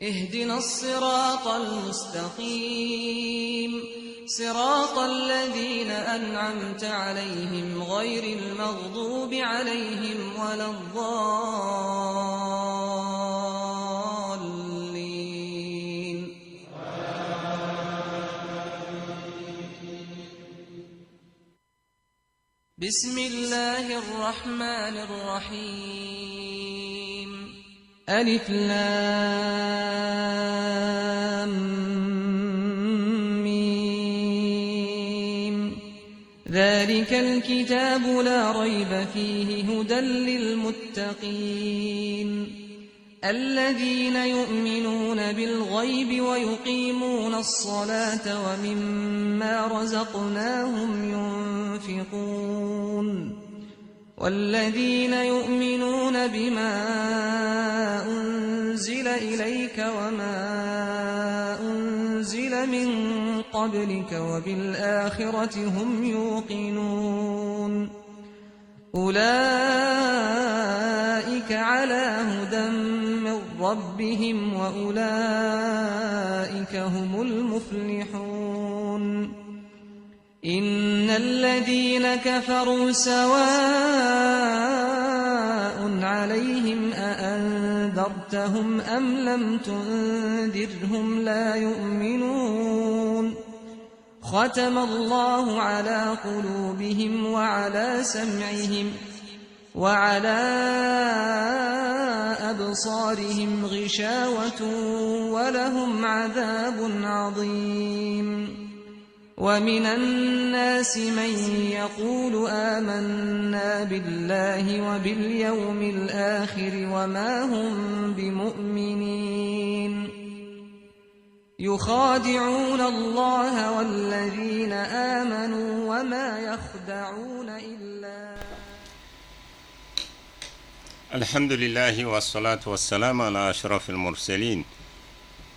اهدنا الصراط المستقيم صراط الذين أنعمت عليهم غير المغضوب عليهم ولا الضالين. بسم الله الرحمن الرحيم. ألف لام ميم. ذلك الكتاب لا ريب فيه هدى للمتقين الذين يؤمنون بالغيب ويقيمون الصلاة ومما رزقناهم ينفقون والذين يؤمنون بما أنزل إليك وما أنزل من قبلك وبالآخرة هم يوقنون أولئك على هدى من ربهم وأولئك هم المفلحون. إن الذين كفروا سواء عليهم أأنذرتهم أم لم تنذرهم لا يؤمنون ختم الله على قلوبهم وعلى سمعهم وعلى أبصارهم غشاوة ولهم عذاب عظيم. ومن الناس من يقول آمنا بالله وباليوم الآخر وما هم بمؤمنين يخادعون الله والذين آمنوا وما يخدعون إلا. الحمد لله والصلاة والسلام على أشرف المرسلين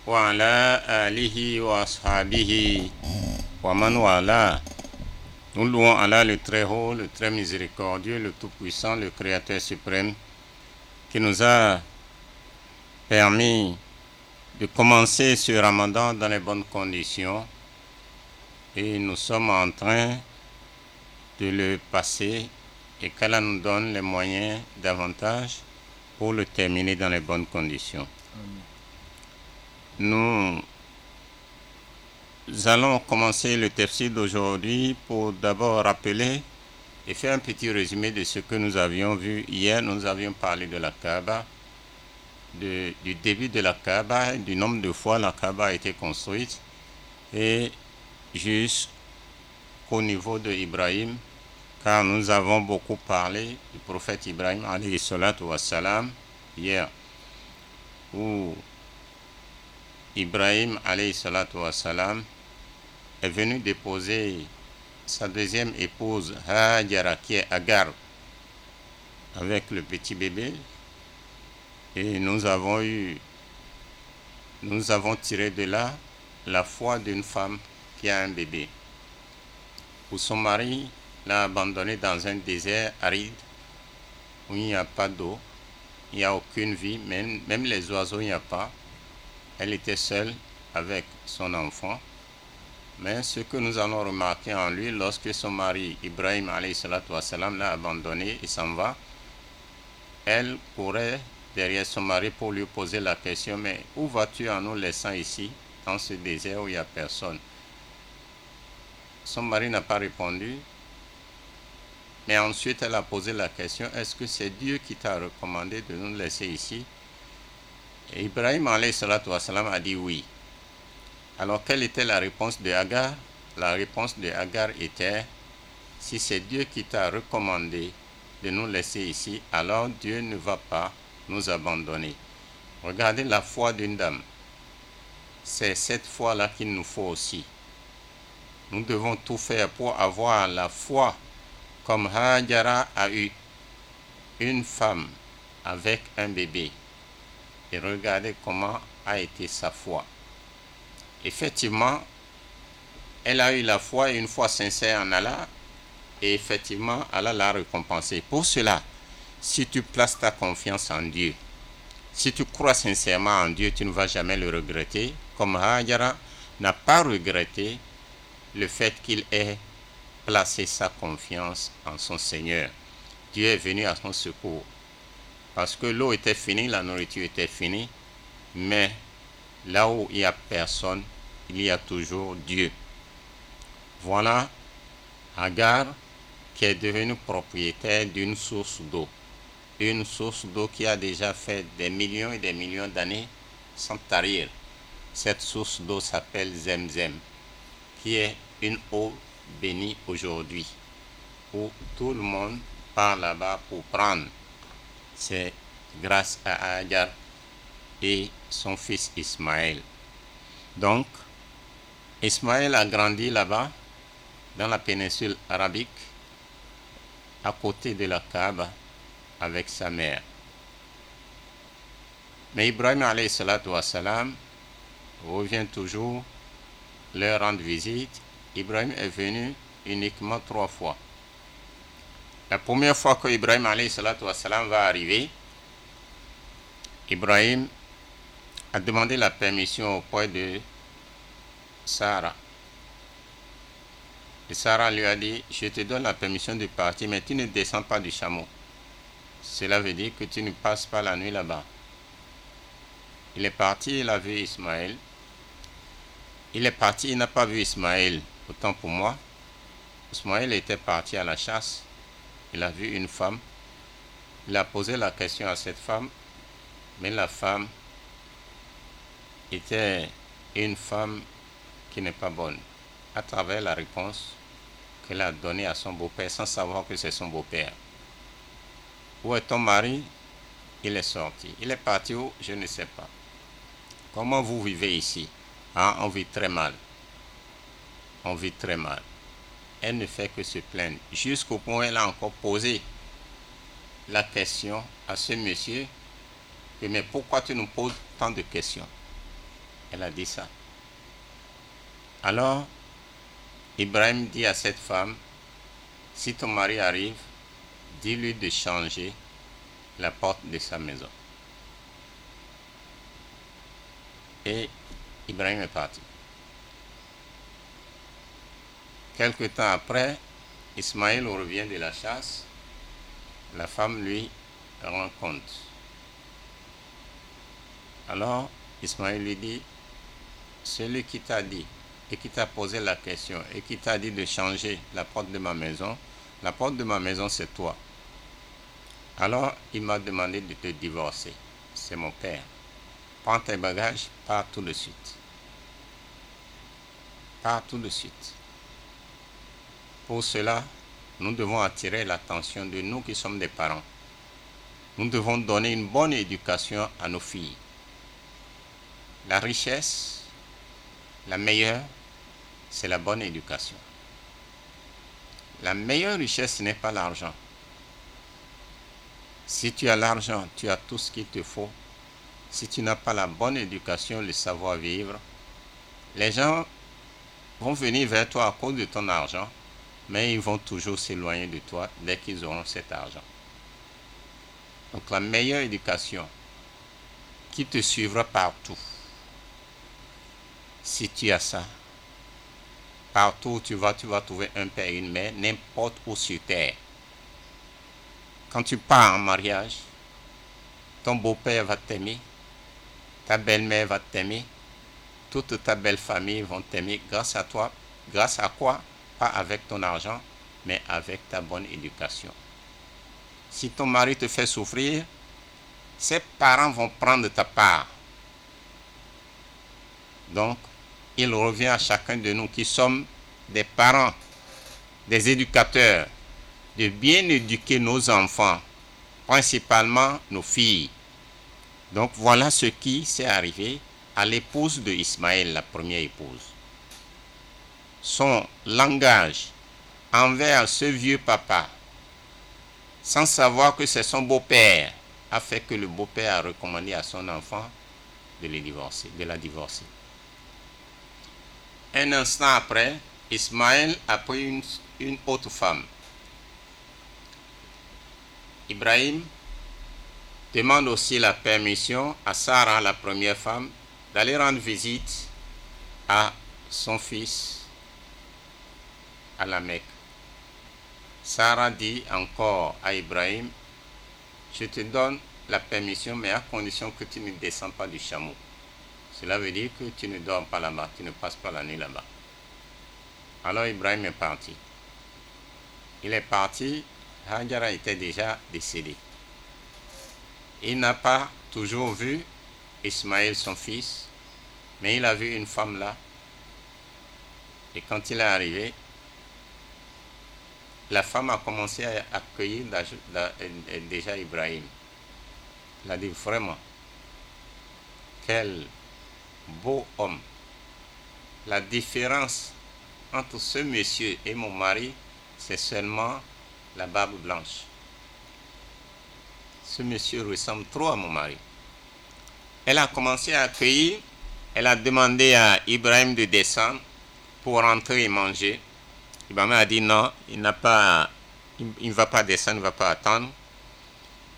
وعلى آله وأصحابه ومن والاه. Nous louons Allah le très haut, le très miséricordieux, le tout-puissant, le Créateur suprême qui nous a permis de commencer ce Ramadan dans les bonnes conditions et nous sommes en train de le passer et qu'Allah nous donne les moyens davantage pour le terminer dans les bonnes conditions. Nous allons commencer le tafsir d'aujourd'hui pour d'abord rappeler et faire un petit résumé de ce que nous avions vu hier. Nous avions parlé de la Kaaba, du début de la Kaaba, du nombre de fois la Kaaba a été construite et jusqu'au niveau de Ibrahim, car nous avons beaucoup parlé du prophète Ibrahim alayhi salatu wassalam hier, où Ibrahim alayhi salatu wassalam est venu déposer sa deuxième épouse Hajara qui est Agar avec le petit bébé et nous avons tiré de là la foi d'une femme qui a un bébé où son mari l'a abandonnée dans un désert aride où il n'y a pas d'eau, il n'y a aucune vie, même les oiseaux il n'y a pas. Elle était seule avec son enfant. Mais ce que nous allons remarquer en lui, lorsque son mari Ibrahim alayhi salatu wassalam l'a abandonné et s'en va, elle courait derrière son mari pour lui poser la question, mais où vas-tu en nous laissant ici, dans ce désert où il n'y a personne? Son mari n'a pas répondu, mais ensuite elle a posé la question, est-ce que c'est Dieu qui t'a recommandé de nous laisser ici? Et Ibrahim alayhi salatu wassalam a dit oui. Alors quelle était la réponse de Agar? La réponse de Agar était, si c'est Dieu qui t'a recommandé de nous laisser ici, alors Dieu ne va pas nous abandonner. Regardez la foi d'une dame. C'est cette foi-là qu'il nous faut aussi. Nous devons tout faire pour avoir la foi comme Hajara a eu une femme avec un bébé. Et regardez comment a été sa foi. Effectivement, elle a eu la foi et une foi sincère en Allah. Et effectivement, Allah l'a récompensée. Pour cela, si tu places ta confiance en Dieu, Si tu crois sincèrement en Dieu, tu ne vas jamais le regretter, comme Hajara n'a pas regretté le fait qu'il ait placé sa confiance en son Seigneur. Dieu est venu à son secours. Parce que l'eau était finie, la nourriture était finie, mais là où il n'y a personne, il y a toujours Dieu. Voilà Agar qui est devenue propriétaire d'une source d'eau. Une source d'eau qui a déjà fait des millions et des millions d'années sans tarir. Cette source d'eau s'appelle Zemzem, qui est une eau bénie aujourd'hui, où tout le monde part là-bas pour prendre. C'est grâce à Agar et son fils Ismaël. Donc, Ismaël a grandi là-bas, dans la péninsule arabique, à côté de la Kaaba, avec sa mère. Mais Ibrahim alayhi salatu wassalam revient toujours leur rendre visite. Ibrahim est venu uniquement 3 fois. La première fois que Ibrahim alayhi salatu wassalam va arriver, Ibrahim a demandé la permission auprès de Sarah. Et Sarah lui a dit, je te donne la permission de partir, mais tu ne descends pas du chameau. Cela veut dire que tu ne passes pas la nuit là-bas. Il est parti, il a vu Ismaël. Il est parti, il n'a pas vu Ismaël. Autant pour moi, Ismaël était parti à la chasse. Il a vu une femme. Il a posé la question à cette femme, mais la femme était une femme qui n'est pas bonne, à travers la réponse qu'elle a donnée à son beau-père sans savoir que c'est son beau-père. Où est ton mari? Il est sorti. Il est parti où? Je ne sais pas. Comment vous vivez ici? On vit très mal. On vit très mal. Elle ne fait que se plaindre. Jusqu'au point où elle a encore posé la question à ce monsieur que, mais pourquoi tu nous poses tant de questions? Elle a dit ça. Alors, Ibrahim dit à cette femme, si ton mari arrive, dis-lui de changer la porte de sa maison. Et Ibrahim est parti. Quelque temps après, Ismaël revient de la chasse. La femme lui rend compte. Alors, Ismaël lui dit, celui qui t'a dit et qui t'a posé la question et qui t'a dit de changer la porte de ma maison, la porte de ma maison c'est toi. Alors, il m'a demandé de te divorcer. C'est mon père. Prends tes bagages, pars tout de suite. Pars tout de suite. Pour cela, nous devons attirer l'attention de nous qui sommes des parents. Nous devons donner une bonne éducation à nos filles. La richesse, la meilleure, c'est la bonne éducation. La meilleure richesse, ce n'est pas l'argent. Si tu as l'argent, tu as tout ce qu'il te faut. Si tu n'as pas la bonne éducation, le savoir-vivre, les gens vont venir vers toi à cause de ton argent, mais ils vont toujours s'éloigner de toi dès qu'ils auront cet argent. Donc la meilleure éducation qui te suivra partout, si tu as ça, partout où tu vas trouver un père et une mère, n'importe où sur terre. Quand tu pars en mariage, ton beau-père va t'aimer, ta belle-mère va t'aimer, toute ta belle famille va t'aimer grâce à toi. Grâce à quoi? Pas avec ton argent, mais avec ta bonne éducation. Si ton mari te fait souffrir, ses parents vont prendre ta part. Donc, il revient à chacun de nous qui sommes des parents, des éducateurs, de bien éduquer nos enfants, principalement nos filles. Donc voilà ce qui s'est arrivé à l'épouse de Ismaël, la première épouse. Son langage envers ce vieux papa, sans savoir que c'est son beau-père, a fait que le beau-père a recommandé à son enfant de la divorcer. Un instant après, Ismaël a pris une autre femme. Ibrahim demande aussi la permission à Sarah, la première femme, d'aller rendre visite à son fils à la Mecque. Sarah dit encore à Ibrahim, je te donne la permission, mais à condition que tu ne descends pas du chameau. Cela veut dire que tu ne dors pas là-bas, tu ne passes pas la nuit là-bas. Alors Ibrahim est parti. Il est parti, Hajara était déjà décédé. Il n'a pas toujours vu Ismaël, son fils, mais il a vu une femme là. Et quand il est arrivé, la femme a commencé à accueillir déjà Ibrahim. Elle a dit vraiment, quel beau homme. La différence entre ce monsieur et mon mari, c'est seulement la barbe blanche. Ce monsieur ressemble trop à mon mari. Elle a commencé à accueillir, elle a demandé à Ibrahim de descendre pour rentrer et manger. Ibrahim a dit non, il ne va pas descendre, il ne va pas attendre.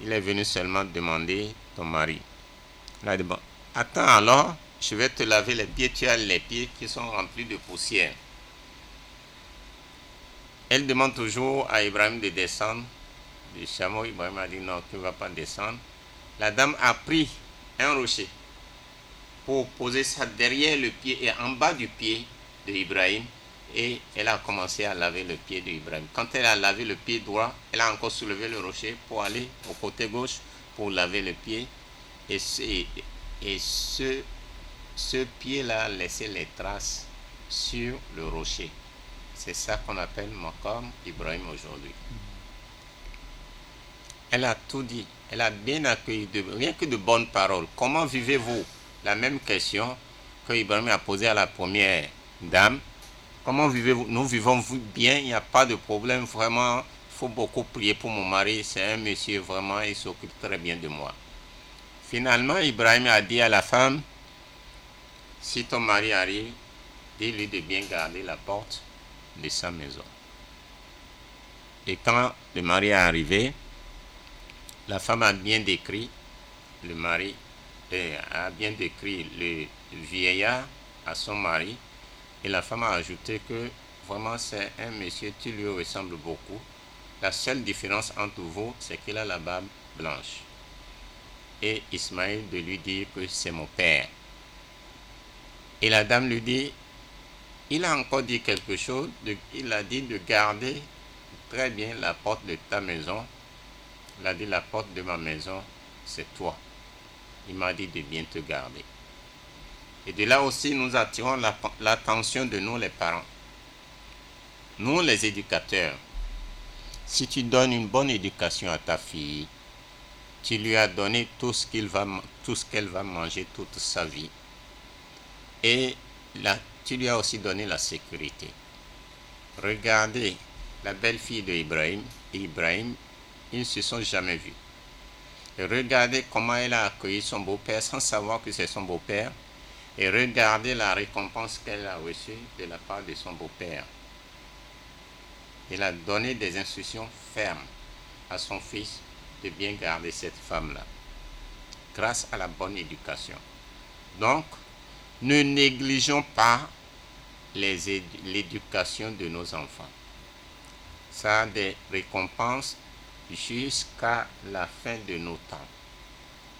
Il est venu seulement demander ton mari. Il a dit bon, attends alors, je vais te laver les pieds, tu as les pieds qui sont remplis de poussière. Elle demande toujours à Ibrahim de descendre du chameau. Ibrahim a dit non, tu ne vas pas descendre. La dame a pris un rocher pour poser ça derrière le pied et en bas du pied d'Ibrahim. Et elle a commencé à laver le pied d'Ibrahim. Quand elle a lavé le pied droit, elle a encore soulevé le rocher pour aller au côté gauche pour laver le pied. Et ce pied-là a laissé les traces sur le rocher. C'est ça qu'on appelle Maqam Ibrahim aujourd'hui. Elle a tout dit. Elle a bien accueilli, rien que de bonnes paroles. Comment vivez-vous? La même question que Ibrahim a posée à la première dame. Comment vivez-vous? Nous vivons bien, il n'y a pas de problème. Vraiment, il faut beaucoup prier pour mon mari. C'est un monsieur, vraiment, il s'occupe très bien de moi. Finalement, Ibrahim a dit à la femme, si ton mari arrive, dis-lui de bien garder la porte de sa maison. Et quand le mari est arrivé, la femme a bien décrit le mari, a bien décrit le vieillard à son mari. Et la femme a ajouté que vraiment c'est un monsieur, tu lui ressembles beaucoup. La seule différence entre vous, c'est qu'il a la barbe blanche. Et Ismaël de lui dire que c'est mon père. Et la dame lui dit, il a encore dit quelque chose, il a dit de garder très bien la porte de ta maison. Il a dit la porte de ma maison, c'est toi. Il m'a dit de bien te garder. Et de là aussi, nous attirons l'attention de nous les parents. Nous les éducateurs, si tu donnes une bonne éducation à ta fille, tu lui as donné tout ce qu'elle va manger toute sa vie. Et là, tu lui as aussi donné la sécurité. Regardez la belle-fille d'Ibrahim et Ibrahim, ils ne se sont jamais vus. Et regardez comment elle a accueilli son beau-père sans savoir que c'est son beau-père. Et regardez la récompense qu'elle a reçue de la part de son beau-père. Il a donné des instructions fermes à son fils de bien garder cette femme-là, grâce à la bonne éducation. Donc, ne négligeons pas l'éducation de nos enfants. Ça a des récompenses jusqu'à la fin de nos temps.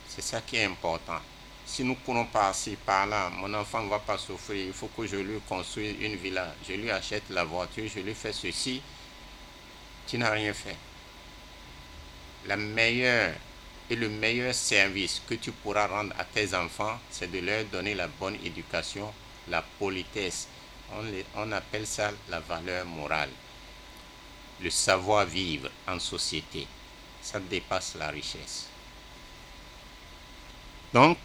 C'est ça qui est important. Si nous courons par-ci, par-là, mon enfant ne va pas souffrir, il faut que je lui construise une villa, je lui achète la voiture, je lui fais ceci, tu n'as rien fait. La meilleure et le meilleur service que tu pourras rendre à tes enfants, c'est de leur donner la bonne éducation, la politesse. On appelle ça la valeur morale. Le savoir-vivre en société. Ça dépasse la richesse. Donc,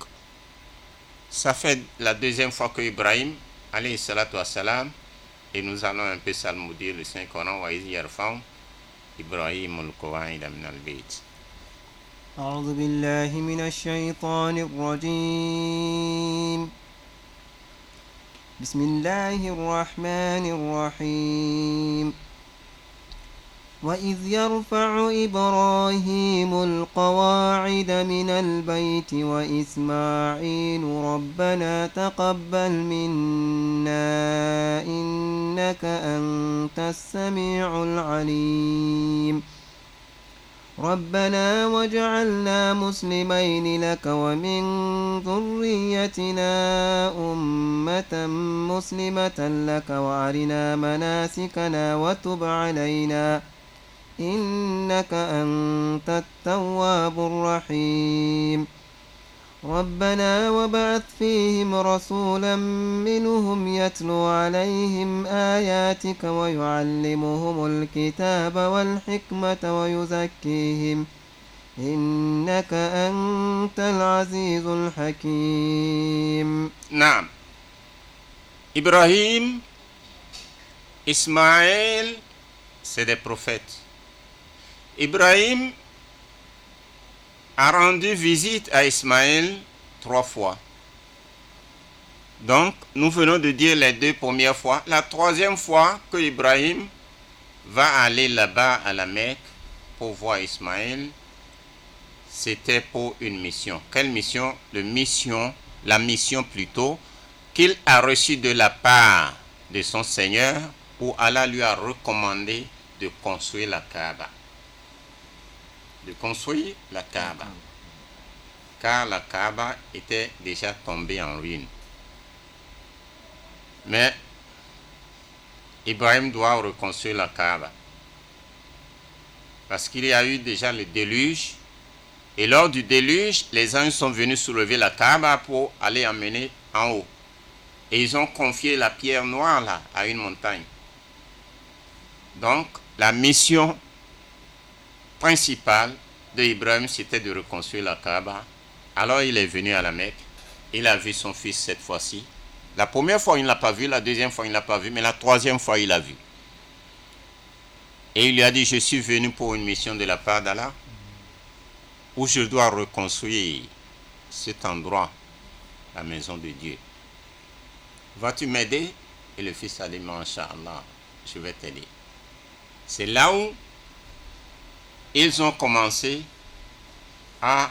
ça fait la deuxième fois que Ibrahim, alayhi salatu wassalam, et nous allons un peu salmodier le Saint-Coran, wa iz yarfa'u Ibrahim al-Qawa'ida min al-Bayt. أعوذ بالله من الشيطان الرجيم بسم الله الرحمن الرحيم وإذ يرفع إبراهيم القواعد من البيت وإسماعيل ربنا تقبل منا إنك أنت السميع العليم ربنا واجعلنا مسلمين لك ومن ذريتنا أمة مسلمة لك وأرنا مناسكنا وتب علينا إنك أنت التواب الرحيم ربنا وابعث فيهم رسولا منهم يتلو عليهم آياتك ويعلمهم الكتاب والحكمة ويزكيهم إنك أنت العزيز الحكيم. نعم. Ibrahim, Ismaël, c'est des prophètes. Ibrahim a rendu visite à Ismaël 3 fois. Donc, nous venons de dire les 2 premières fois. La 3e fois que Ibrahim va aller là-bas à la Mecque pour voir Ismaël, c'était pour une mission. Quelle mission? La mission plutôt qu'il a reçue de la part de son Seigneur, où Allah lui a recommandé de construire la Kaaba. Car la Kaaba était déjà tombée en ruine. Mais Ibrahim doit reconstruire la Kaaba. Parce qu'il y a eu déjà le déluge. Et lors du déluge, les anges sont venus soulever la Kaaba pour aller emmener en haut. Et ils ont confié la pierre noire là à une montagne. Donc, la mission principale de Ibrahim, c'était de reconstruire la Kaaba. Alors il est venu à la Mecque. Il a vu son fils cette fois-ci. La première fois, il ne l'a pas vu. La deuxième fois, il ne l'a pas vu. Mais la 3e fois, il l'a vu. Et il lui a dit, je suis venu pour une mission de la part d'Allah, où je dois reconstruire cet endroit, la maison de Dieu. Vas-tu m'aider? Et le fils a dit, Masha'Allah, je vais t'aider. C'est là où ils ont commencé à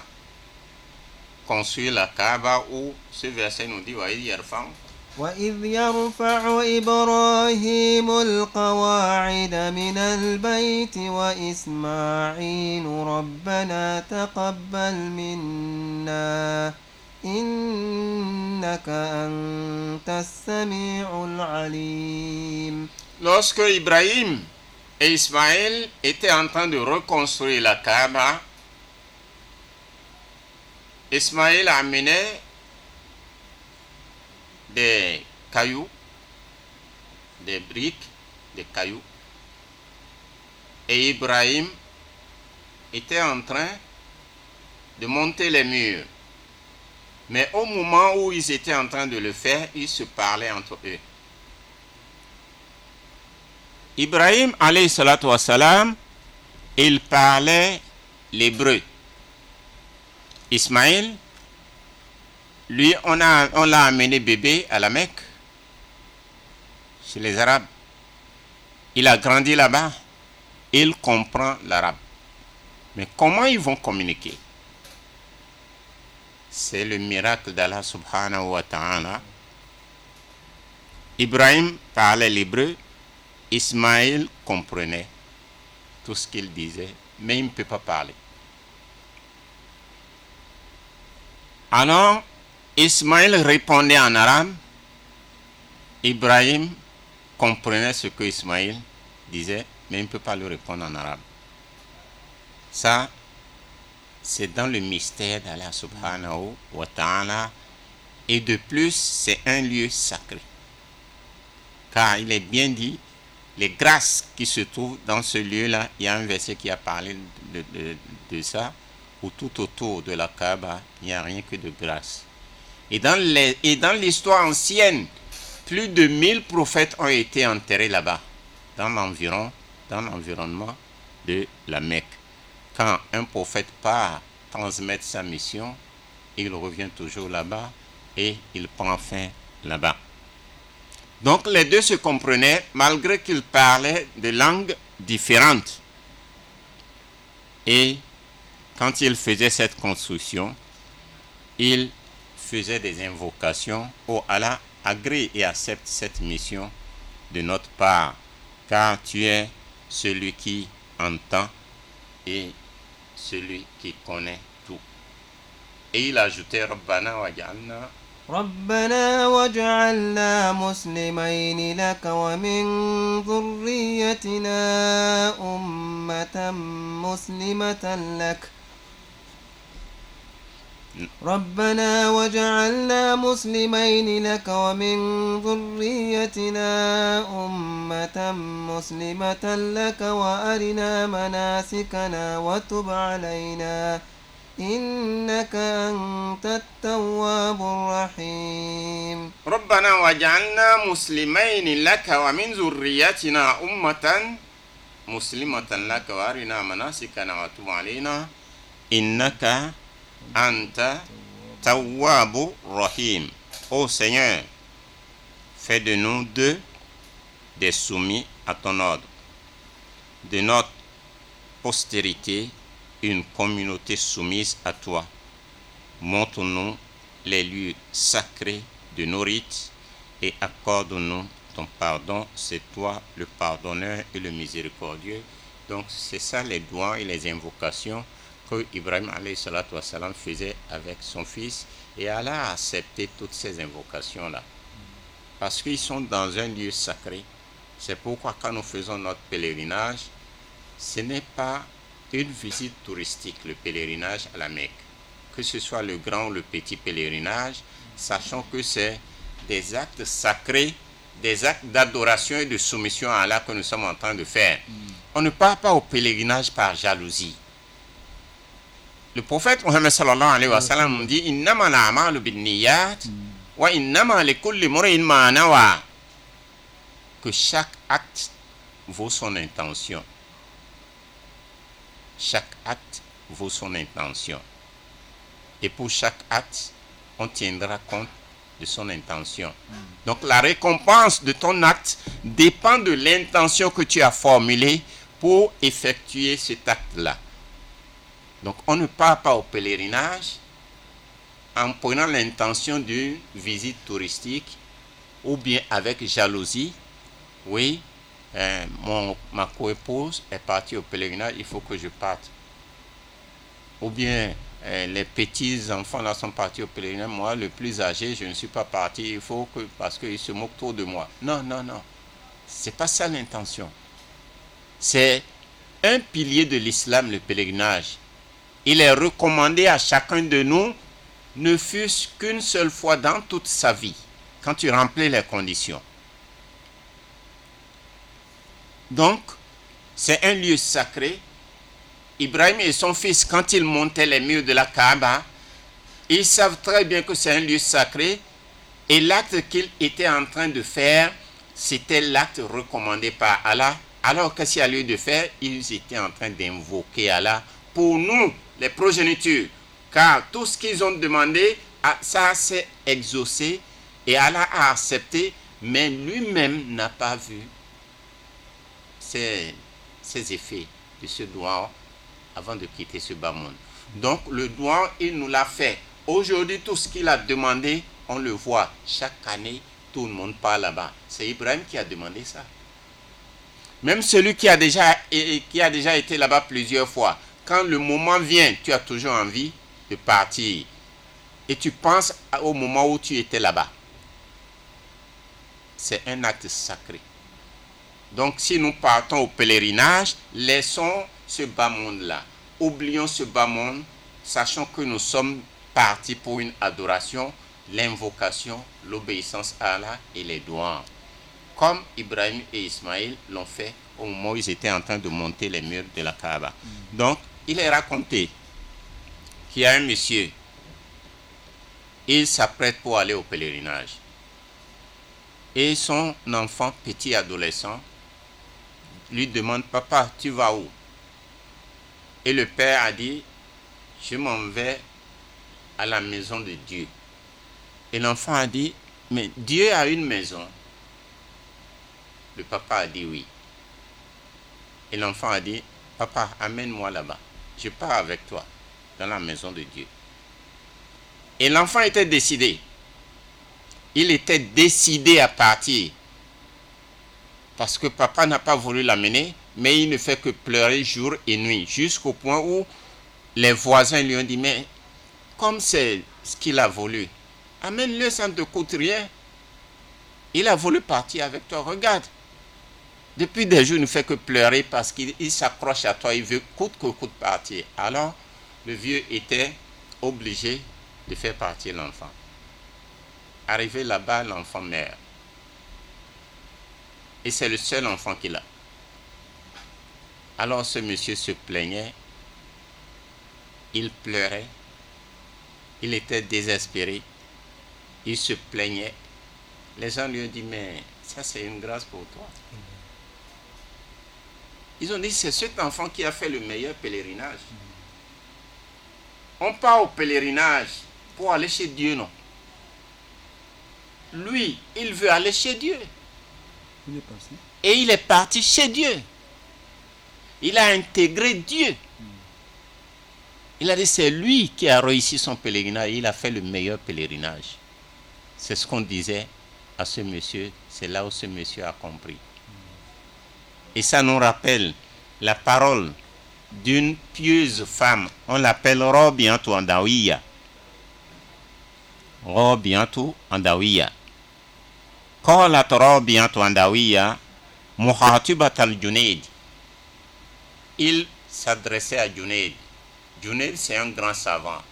construire la Kaaba, où ce verset nous dit, وإذ يرفع إبراهيم القواعد من البيت وإسماعيل ربنا تقبل منا إنك أنت السميع العليم. Lorsque Ibrahim et Ismaël étaient en train de reconstruire la Kaaba, Ismaël amenait des cailloux, des briques, des cailloux. Et Ibrahim était en train de monter les murs. Mais au moment où ils étaient en train de le faire, ils se parlaient entre eux. Ibrahim, alayhi salatu wassalam, il parlait l'hébreu. Ismaël, lui, on l'a amené bébé à la Mecque, chez les Arabes. Il a grandi là-bas. Il comprend l'arabe. Mais comment ils vont communiquer? C'est le miracle d'Allah subhanahu wa ta'ala. Ibrahim parlait l'hébreu. Ismaël comprenait tout ce qu'il disait, mais il ne peut pas parler. Alors, Ismaël répondait en arabe. Ibrahim comprenait ce que Ismaël disait, mais il ne peut pas lui répondre en arabe. Ça, c'est dans le mystère d'Allah subhanahu wa ta'ala. Et de plus, c'est un lieu sacré. Car il est bien dit, les grâces qui se trouvent dans ce lieu-là, il y a un verset qui a parlé de ça, où tout autour de la Kaaba, il n'y a rien que de grâce. Et dans l'histoire ancienne, plus de 1000 prophètes ont été enterrés là-bas, dans l'environnement de la Mecque. Quand un prophète part transmettre sa mission, il revient toujours là-bas et il prend fin là-bas. Donc les deux se comprenaient malgré qu'ils parlaient de langues différentes. Et quand il faisait cette construction, il faisait des invocations. Oh Allah, agrée et accepte cette mission de notre part, car tu es celui qui entend et celui qui connaît tout. Et il ajoutait Rabbana wa ja'alna ربنا واجعلنا مسلمين لك ومن ذريتنا أمة مسلمة لك ربنا واجعلنا مسلمين لك ومن ذريتنا أمة مسلمة لك وأرنا مناسكنا وتب علينا إنك أنت التواب الرحيم ربنا وجعلنا مسلمين لك ومن ذريتنا أمة مسلمة لك وأرنا مناسكنا وتب علينا إنك أنت التواب الرحيم. Ô Seigneur, fais de nous deux des soumis à ton ordre, de notre postérité une communauté soumise à toi. Montre-nous les lieux sacrés de nos rites et accorde-nous ton pardon. C'est toi le pardonneur et le miséricordieux. Donc c'est ça les doigts et les invocations que Ibrahim alayhi salatu wassalam faisait avec son fils, et Allah a accepté toutes ces invocations-là. Parce qu'ils sont dans un lieu sacré. C'est pourquoi quand nous faisons notre pèlerinage, ce n'est pas une visite touristique, le pèlerinage à la Mecque. Que ce soit le grand ou le petit pèlerinage, sachant que c'est des actes sacrés, des actes d'adoration et de soumission à Allah que nous sommes en train de faire. On ne part pas au pèlerinage par jalousie. Le prophète Mohammed sallallahu alayhi wa sallam nous dit « Innama l'a'malu binniyat wa innama likulli imri'in ma nawa » que chaque acte vaut son intention. Chaque acte vaut son intention. Et pour chaque acte, on tiendra compte de son intention. Donc la récompense de ton acte dépend de l'intention que tu as formulée pour effectuer cet acte-là. Donc on ne part pas au pèlerinage en prenant l'intention d'une visite touristique ou bien avec jalousie. Oui, ma co-épouse est partie au pèlerinage, il faut que je parte. Ou bien les petits enfants là sont partis au pèlerinage, moi le plus âgé, je ne suis pas parti, il faut que, parce qu'ils se moquent trop de moi. Non, non, non. C'est pas ça l'intention. C'est un pilier de l'islam, le pèlerinage. Il est recommandé à chacun de nous, ne fût-ce qu'une seule fois dans toute sa vie, quand tu remplis les conditions. Donc, c'est un lieu sacré. Ibrahim et son fils, quand ils montaient les murs de la Kaaba, ils savent très bien que c'est un lieu sacré. Et l'acte qu'ils étaient en train de faire, c'était l'acte recommandé par Allah. Alors qu'est-ce qu'il y a lieu de faire? Ils étaient en train d'invoquer Allah pour nous, les progénitures. Car tout ce qu'ils ont demandé, ça s'est exaucé et Allah a accepté, mais lui-même n'a pas vu ces effets de ce doigt avant de quitter ce bas monde. Donc le doigt, il nous l'a fait. Aujourd'hui, tout ce qu'il a demandé, on le voit. Chaque année, tout le monde part là-bas. C'est Ibrahim qui a demandé ça. Même celui qui a déjà été là-bas plusieurs fois, quand le moment vient, tu as toujours envie de partir. Et tu penses au moment où tu étais là-bas. C'est un acte sacré. Donc si nous partons au pèlerinage, laissons ce bas monde-là. Oublions ce bas monde, sachant que nous sommes partis pour une adoration, l'invocation, l'obéissance à Allah et les doigts. Comme Ibrahim et Ismaël l'ont fait au moment où ils étaient en train de monter les murs de la Kaaba. Donc, il est raconté qu'il y a un monsieur, il s'apprête pour aller au pèlerinage. Et son enfant, petit adolescent, lui demande, papa, tu vas où? Et le père a dit, je m'en vais à la maison de Dieu. Et l'enfant a dit, mais Dieu a une maison. Le papa a dit oui. Et l'enfant a dit, papa, amène-moi là-bas. je pars avec toi dans la maison de Dieu. Et l'enfant était décidé. Il était décidé à partir. Parce que papa n'a pas voulu l'amener, mais il ne fait que pleurer jour et nuit, jusqu'au point où les voisins lui ont dit, mais comme c'est ce qu'il a voulu, amène-le, ça ne te coûte rien. Il a voulu partir avec toi, regarde. Depuis des jours, il ne fait que pleurer parce qu'il s'accroche à toi, il veut coûte que coûte partir. Alors, le vieux était obligé de faire partir l'enfant. Arrivé là-bas, l'enfant meurt. Et c'est le seul enfant qu'il a. Alors ce monsieur se plaignait, il pleurait, il était désespéré, il se plaignait. Les gens lui ont dit, mais ça c'est une grâce pour toi. Ils ont dit, c'est cet enfant qui a fait le meilleur pèlerinage. On part au pèlerinage pour aller chez Dieu, non? Lui, il veut aller chez Dieu. Il est passé. Et il est parti chez Dieu. Il a intégré Dieu. Il a dit, c'est lui qui a réussi son pèlerinage. Il a fait le meilleur pèlerinage. C'est ce qu'on disait à ce monsieur. C'est là où ce monsieur a compris. Et ça nous rappelle la parole d'une pieuse femme. On l'appelle Robiantou Andawiya. Robiantou Andawiya. قالت رابعة عندوية مخاطبة الجنيد. Il s'adressait à Junaid. Junaid, c'est un grand savant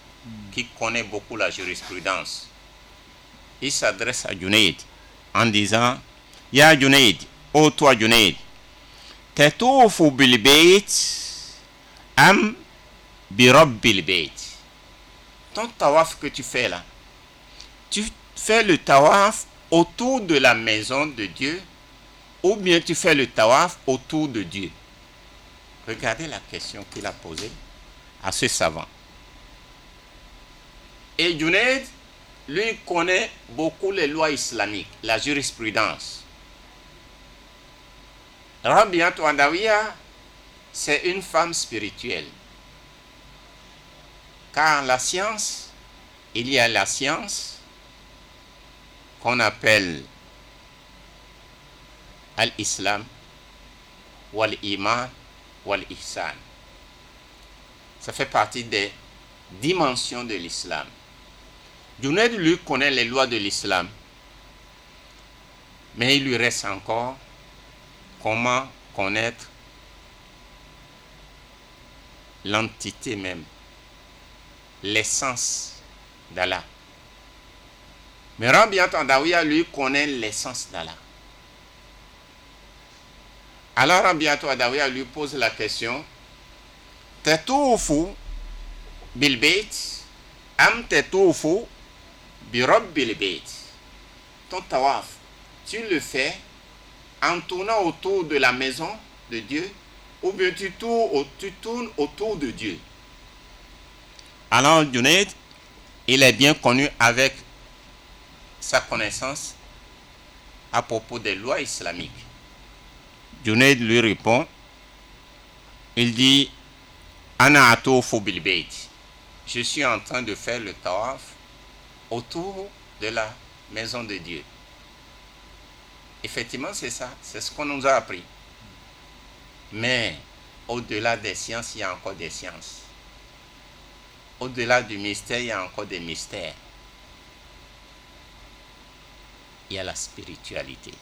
qui connaît beaucoup la jurisprudence. Il s'adresse à Junaid en disant, Ya Junaid, ô toi Junaid, tatoufu bil bayt am bi rabbil bayt. Ton tawaf que tu fais là, tu fais le tawaf autour de la maison de Dieu, ou bien tu fais le tawaf autour de Dieu. Regardez la question qu'il a posée à ce savant. Et Junaid, lui, connaît beaucoup les lois islamiques, la jurisprudence. Rabiatou Andawiya, c'est une femme spirituelle. Car la science, il y a la science qu'on appelle al-Islam, wal-Iman, wal-Ihsan. Ça fait partie des dimensions de l'islam. Junaid, lui, connaît les lois de l'islam, mais il lui reste encore comment connaître l'entité même, l'essence d'Allah. Mais Rabiatou Andawiya, lui, connaît l'essence d'Allah. Alors Rabiatou Andawiya lui pose la question, Tatoufu bil bayt am tatoufu bi rabbil bayt. Ton tawaf, tu le fais en tournant autour de la maison de Dieu, ou bien tu tournes autour de Dieu. Alors Junaid, il est bien connu avec sa connaissance à propos des lois islamiques. Junaid lui répond, il dit, Ana atoufu bil bayt. Je suis en train de faire le tawaf autour de la maison de Dieu. Effectivement, c'est ça, c'est ce qu'on nous a appris. Mais au-delà des sciences, il y a encore des sciences. Au-delà du mystère, il y a encore des mystères. Il y a la spiritualité.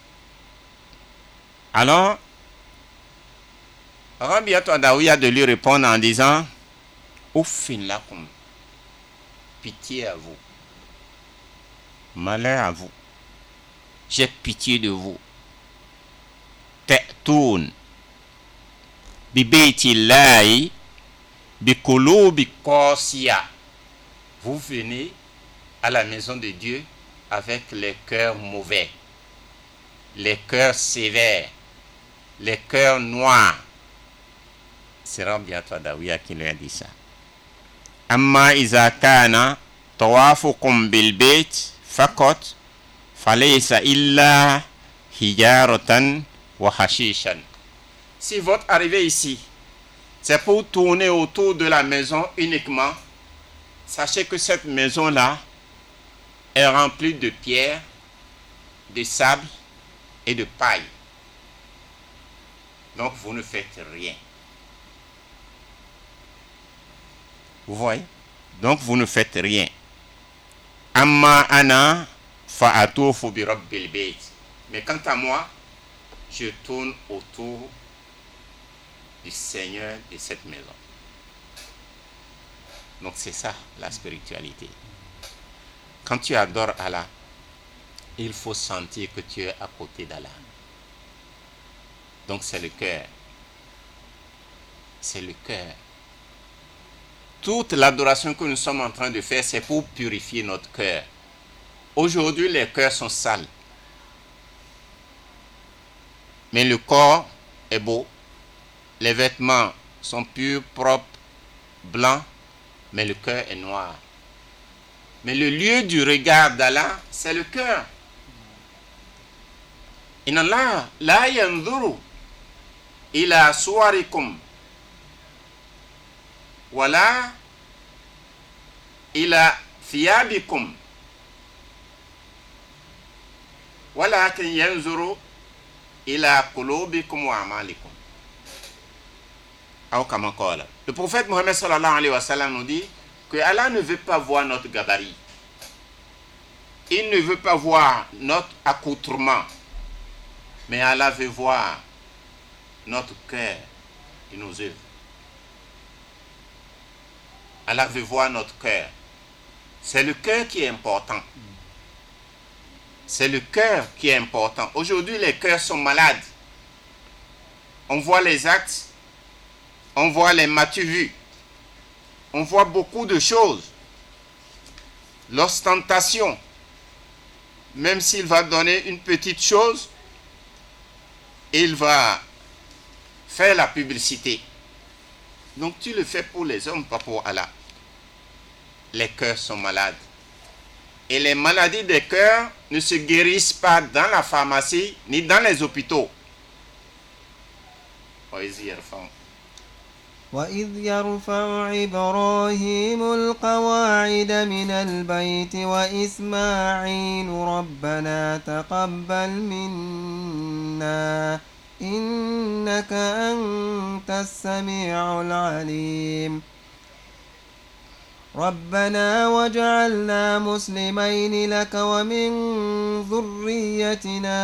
Alors, Rabiatou Andawiya de lui répondre en disant, Uffin lakum, pitié à vous, malheur à vous, j'ai pitié de vous. Ta'toun bi baytillahi bi qulubi qasiya. Vous venez à la maison de Dieu avec les cœurs mauvais, les cœurs sévères, les cœurs noirs. C'est Rabiatou Andawiya qui lui a dit ça. Amma iza kana tawafukum bil bayt faqat falaysa illa hijaratan wa hashishan. Si votre arrivée ici, c'est pour tourner autour de la maison uniquement, sachez que cette maison-là est remplie de pierres, de sable et de paille. Donc vous ne faites rien. Vous voyez? Donc vous ne faites rien. Amma ana fa'atufu bi rabbil bayt. Mais quant à moi, je tourne autour du Seigneur de cette maison. Donc c'est ça la spiritualité. Quand tu adores Allah, il faut sentir que tu es à côté d'Allah. Donc c'est le cœur. C'est le cœur. Toute l'adoration que nous sommes en train de faire, c'est pour purifier notre cœur. Aujourd'hui, les cœurs sont sales. Mais le corps est beau. Les vêtements sont purs, propres, blancs. Mais le cœur est noir. Mais le lieu du regard d'Allah, c'est le cœur. Inna Allah la yanzuru ila suwarikum wala ila thiyabikum walakin yanzuru ila qulubikum wa amalikum. Le prophète Mohammed sallallahu alayhi wa sallam nous dit que Allah ne veut pas voir notre gabarit. Il ne veut pas voir notre accoutrement. Mais Allah veut voir notre cœur et nos œuvres. Allah veut voir notre cœur. C'est le cœur qui est important. C'est le cœur qui est important. Aujourd'hui, les cœurs sont malades. On voit les actes, on voit les m'as-tu-vu, on voit beaucoup de choses. L'ostentation, même s'il va donner une petite chose, il va faire la publicité. Donc tu le fais pour les hommes, pas pour Allah. Les cœurs sont malades. Et les maladies des cœurs ne se guérissent pas dans la pharmacie ni dans les hôpitaux. وإذ يرفع إبراهيم القواعد من البيت وإسماعيل ربنا تقبل منا إنك أنت السميع العليم ربنا وجعلنا مسلمين لك ومن ذريتنا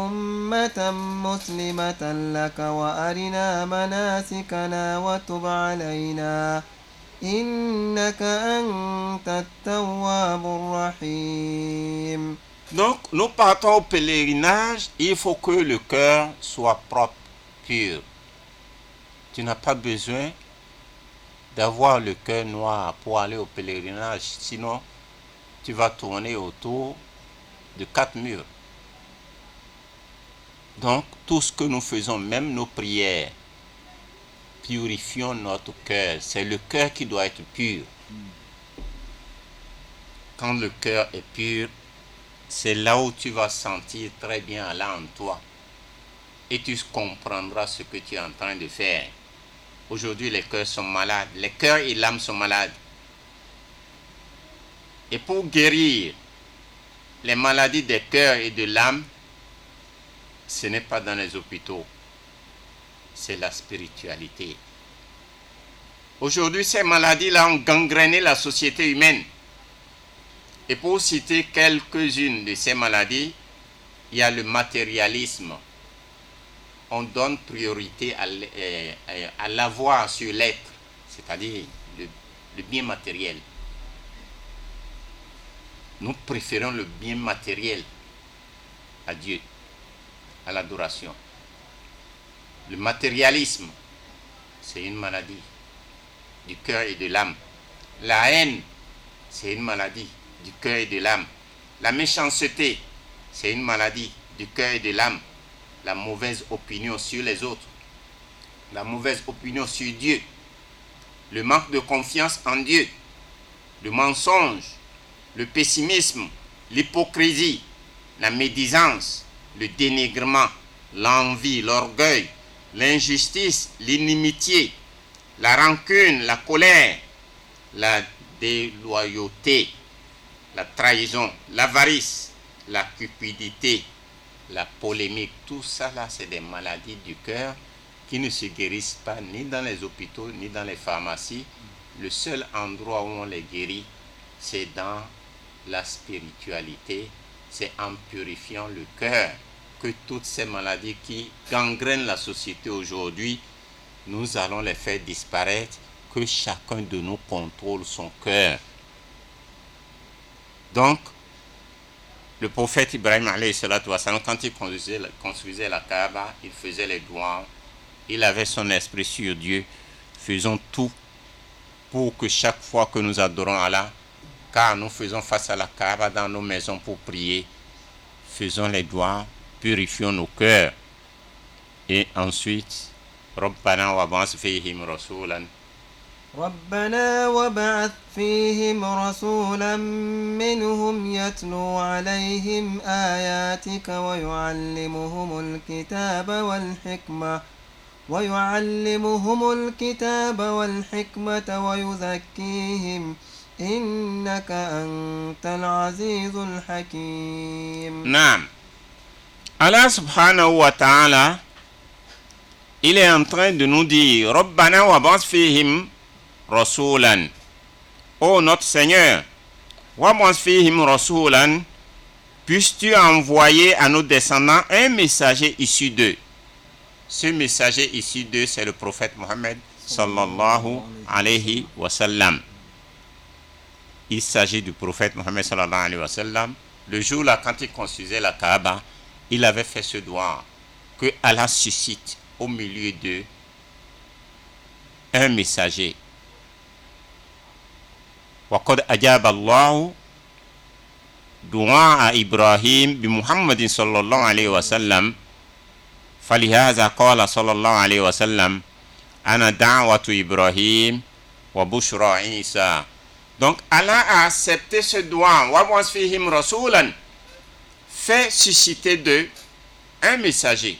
أمة مسلمة لك وأرنا مناسكنا وتب علينا إنك أنت التواب الرحيم. Donc, nous partons au pèlerinage, il faut que le cœur soit propre, pur. Tu n'as pas besoin d'avoir le cœur noir pour aller au pèlerinage, sinon tu vas tourner autour de 4 murs. Donc tout ce que nous faisons, même nos prières, purifions notre cœur. C'est le cœur qui doit être pur. Quand le cœur est pur, c'est là où tu vas sentir très bien Allah en toi et tu comprendras ce que tu es en train de faire. Aujourd'hui, les cœurs sont malades. Les cœurs et l'âme sont malades. Et pour guérir les maladies des cœurs et de l'âme, ce n'est pas dans les hôpitaux. C'est la spiritualité. Aujourd'hui, ces maladies-là ont gangréné la société humaine. Et pour citer quelques-unes de ces maladies, il y a le matérialisme. On donne priorité à l'avoir sur l'être, c'est-à-dire le bien matériel. Nous préférons le bien matériel à Dieu, à l'adoration. Le matérialisme, c'est une maladie du cœur et de l'âme. La haine, c'est une maladie du cœur et de l'âme. La méchanceté, c'est une maladie du cœur et de l'âme. La mauvaise opinion sur les autres, la mauvaise opinion sur Dieu, le manque de confiance en Dieu, le mensonge, le pessimisme, l'hypocrisie, la médisance, le dénigrement, l'envie, l'orgueil, l'injustice, l'inimitié, la rancune, la colère, la déloyauté, la trahison, l'avarice, la cupidité, la polémique. Tout ça là, c'est des maladies du cœur qui ne se guérissent pas ni dans les hôpitaux ni dans les pharmacies. Le seul endroit où on les guérit, c'est dans la spiritualité, c'est en purifiant le cœur que toutes ces maladies qui gangrènent la société aujourd'hui, nous allons les faire disparaître, que chacun de nous contrôle son cœur. Donc, le prophète Ibrahim, quand il construisait la Kaaba, il faisait les doigts, il avait son esprit sur Dieu. Faisons tout pour que chaque fois que nous adorons Allah, car nous faisons face à la Kaaba dans nos maisons pour prier, faisons les doigts, purifions nos cœurs. Et ensuite, Rabbana wa ba'ath fihim rasulan. ربنا وابعث فيهم رسولا منهم يتلو عليهم آياتك ويعلمهم الكتاب والحكمة ويزكيهم إنك أنت العزيز الحكيم. Naam. Allah subhanahu wa ta'ala, il est en train de nous dire Rabbana wa ba'ath fihim rasulan. Oh notre Seigneur, wa ba'ath fihim rasulan, puisses-tu envoyer à nos descendants un messager issu d'eux. Ce messager issu d'eux, c'est le prophète Mohammed sallallahu alayhi wa sallam. Il s'agit du prophète Mohammed sallallahu alayhi wa sallam. Le jour-là, quand il construisait la Kaaba, il avait fait ce doigt que Allah suscite au milieu d'eux un messager. وقد أجاب الله دعاء إبراهيم بمحمد صلى الله عليه وسلم فلهذا قال صلى الله عليه وسلم أنا دعوة إبراهيم وبشرى عيسى. Donc Allah a accepté ce doigt. وَبَعَثَ فِيهِمْ رَسُولًا, fait susciter d'eux un messager.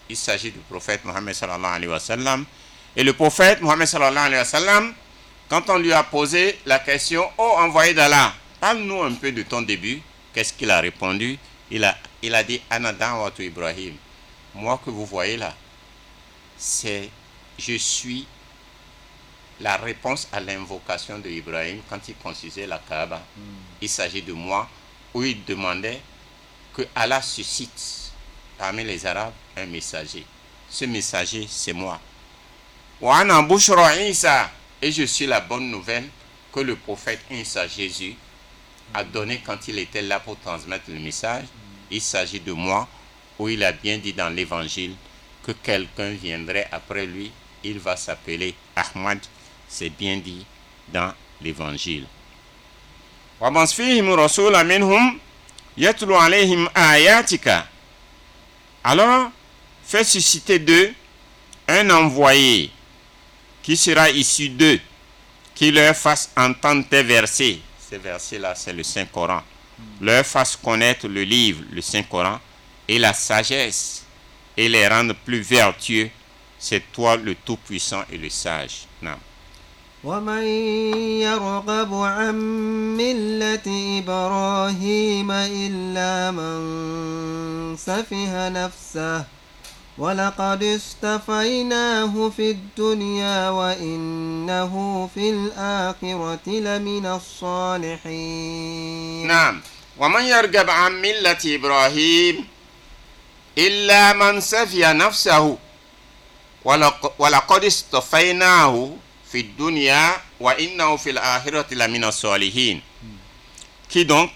Il s'agit du prophète Mohammed sallallahu alayhi wa sallam. Et le prophète Mohammed sallallahu alayhi wa sallam, quand on lui a posé la question, oh envoyé d'Allah, parle-nous un peu de ton début. Qu'est-ce qu'il a répondu? Il a dit Ana da'watu Ibrahim. Moi que vous voyez là, je suis la réponse à l'invocation de Ibrahim quand il construisait la Kaaba. Il s'agit de moi, où il demandait que Allah suscite parmi les Arabes un messager. Ce messager, c'est moi. Wa ana bushra Isa, et je suis la bonne nouvelle que le prophète Isa, Jésus, a donné quand il était là pour transmettre le message. Il s'agit de moi, où il a bien dit dans l'évangile que quelqu'un viendrait après lui, il va s'appeler Ahmad. C'est bien dit dans l'évangile. Wa ba'ath fihim rasulan minhum yatlu alayhim ayatika. Alors, fais susciter d'eux un envoyé qui sera issu d'eux, qui leur fasse entendre tes versets. Ces versets-là, c'est le Saint-Coran. Leur fasse connaître le livre, le Saint-Coran, et la sagesse, et les rendre plus vertueux. C'est toi le Tout-Puissant et le Sage. Non. ومن يرغب عن ملة إبراهيم إلا من سفه نفسه ولقد اصطفيناه في الدنيا وإنه في الآخرة لمن الصالحين. نعم. ومن يرغب عن ملة إبراهيم إلا من سفه نفسه ولقد اصطفيناه في الدنيا وإنه في الآخرة لمن الصالحين. Qui donc,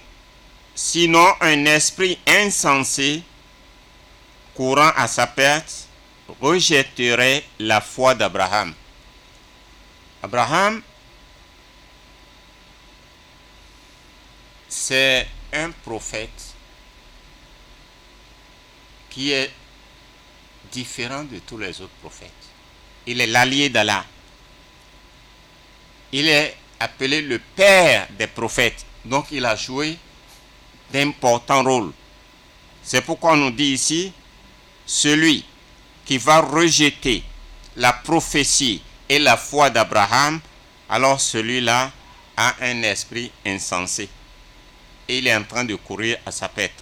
sinon un esprit insensé courant à sa perte rejetterait la foi d'Abraham. Abraham, c'est un prophète qui est différent de tous les autres prophètes. Il est l'allié d'Allah. Il est appelé le père des prophètes. Donc il a joué d'importants rôles. C'est pourquoi on nous dit ici, celui qui va rejeter la prophétie et la foi d'Abraham, alors celui-là a un esprit insensé. Et il est en train de courir à sa perte.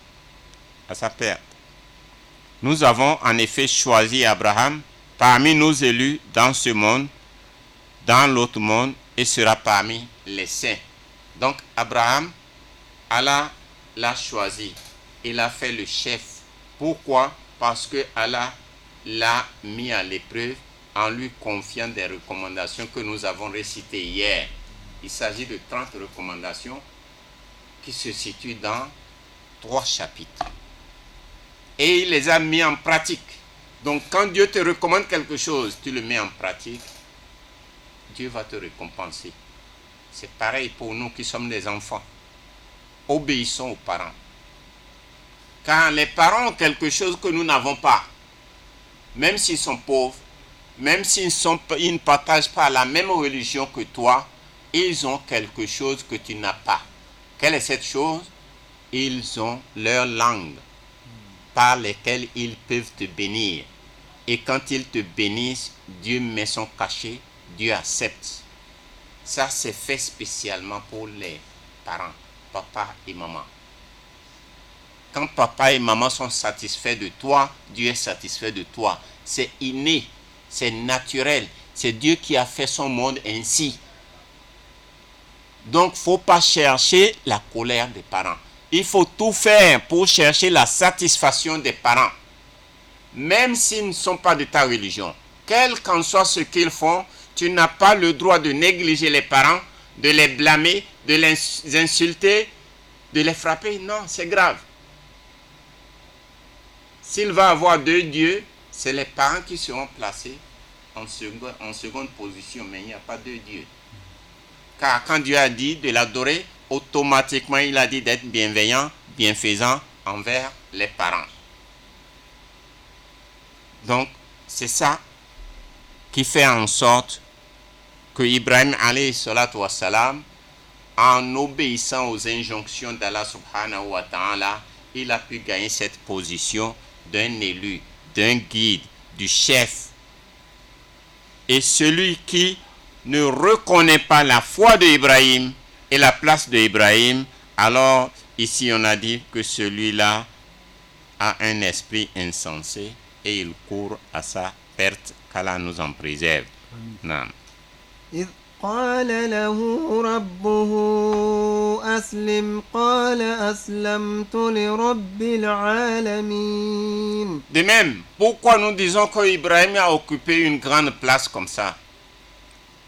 Nous avons en effet choisi Abraham parmi nos élus dans ce monde, dans l'autre monde, et sera parmi les saints. Donc Abraham, Allah l'a choisi. Il a fait le chef. Pourquoi? Parce que Allah l'a mis à l'épreuve en lui confiant des recommandations que nous avons récitées hier. Il s'agit de 30 recommandations qui se situent dans 3 chapitres. Et il les a mis en pratique. Donc quand Dieu te recommande quelque chose, tu le mets en pratique, Dieu va te récompenser. C'est pareil pour nous qui sommes des enfants. Obéissons aux parents. Quand les parents ont quelque chose que nous n'avons pas, même s'ils sont pauvres, même s'ils ne partagent pas la même religion que toi, ils ont quelque chose que tu n'as pas. Quelle est cette chose? Ils ont leur langue par lesquelles ils peuvent te bénir. Et quand ils te bénissent, Dieu met son cachet, Dieu accepte. Ça, c'est fait spécialement pour les parents, papa et maman. Quand papa et maman sont satisfaits de toi, Dieu est satisfait de toi. C'est inné, c'est naturel. C'est Dieu qui a fait son monde ainsi. Donc, il ne faut pas chercher la colère des parents. Il faut tout faire pour chercher la satisfaction des parents. Même s'ils ne sont pas de ta religion. Quel qu'en soit ce qu'ils font, tu n'as pas le droit de négliger les parents, de les blâmer, de les insulter, de les frapper. Non, c'est grave. S'il va avoir 2 dieux, c'est les parents qui seront placés en seconde position, mais il n'y a pas 2 dieux. Car quand Dieu a dit de l'adorer, automatiquement il a dit d'être bienveillant, bienfaisant envers les parents. Donc, c'est ça qui fait en sorte que Ibrahim alayhi salatu wa salam, en obéissant aux injonctions d'Allah subhanahu wa ta'ala, il a pu gagner cette position d'un élu, d'un guide, du chef. Et celui qui ne reconnaît pas la foi d'Ibrahim et la place d'Ibrahim, alors ici on a dit que celui-là a un esprit insensé et il court à sa perte, qu'Allah nous en préserve. Naam. إذ قال له ربه أسلم قال أسلمت لرب العالمين. De même, pourquoi nous disons qu'Ibrahim a occupé une grande place comme ça?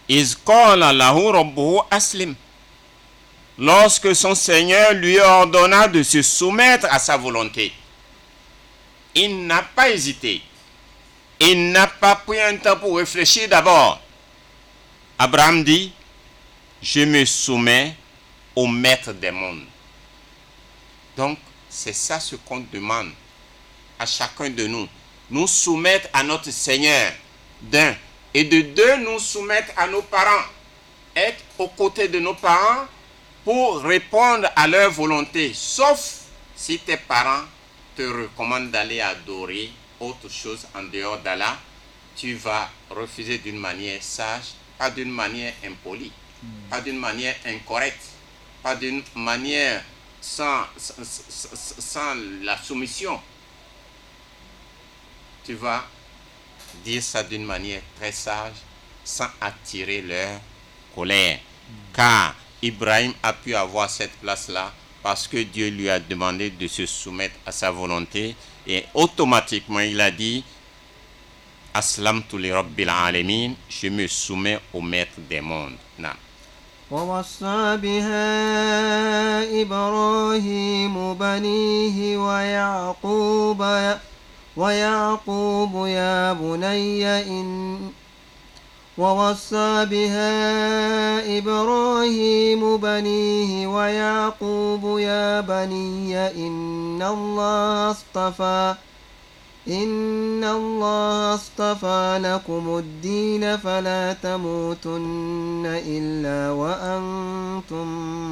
إذ قال له ربه أسلم. Lorsque son Seigneur lui ordonna de se soumettre à sa volonté, il n'a pas hésité. Il n'a pas pris un temps pour réfléchir d'abord. Abraham dit, je me soumets au maître des mondes. Donc, c'est ça ce qu'on demande à chacun de nous. Nous soumettre à notre Seigneur, d'un. Et de deux, nous soumettre à nos parents. Être aux côtés de nos parents pour répondre à leur volonté. Sauf si tes parents te recommandent d'aller adorer autre chose en dehors d'Allah, tu vas refuser d'une manière sage, pas d'une manière impolie, pas d'une manière incorrecte, pas d'une manière sans la soumission. Tu vas dire ça d'une manière très sage, sans attirer leur colère. Car Ibrahim a pu avoir cette place-là parce que Dieu lui a demandé de se soumettre à sa volonté et automatiquement il a dit Aslamtu li rabbil alamin, je me soumets au maître des mondes. Non. ووصى بها إبراهيم بنيه ويعقوب يا بني إن ووصى بها إبراهيم بنيه ويعقوب يا بني إن الله اصطفى لكم الدين فلا تموتن إلا وأنتم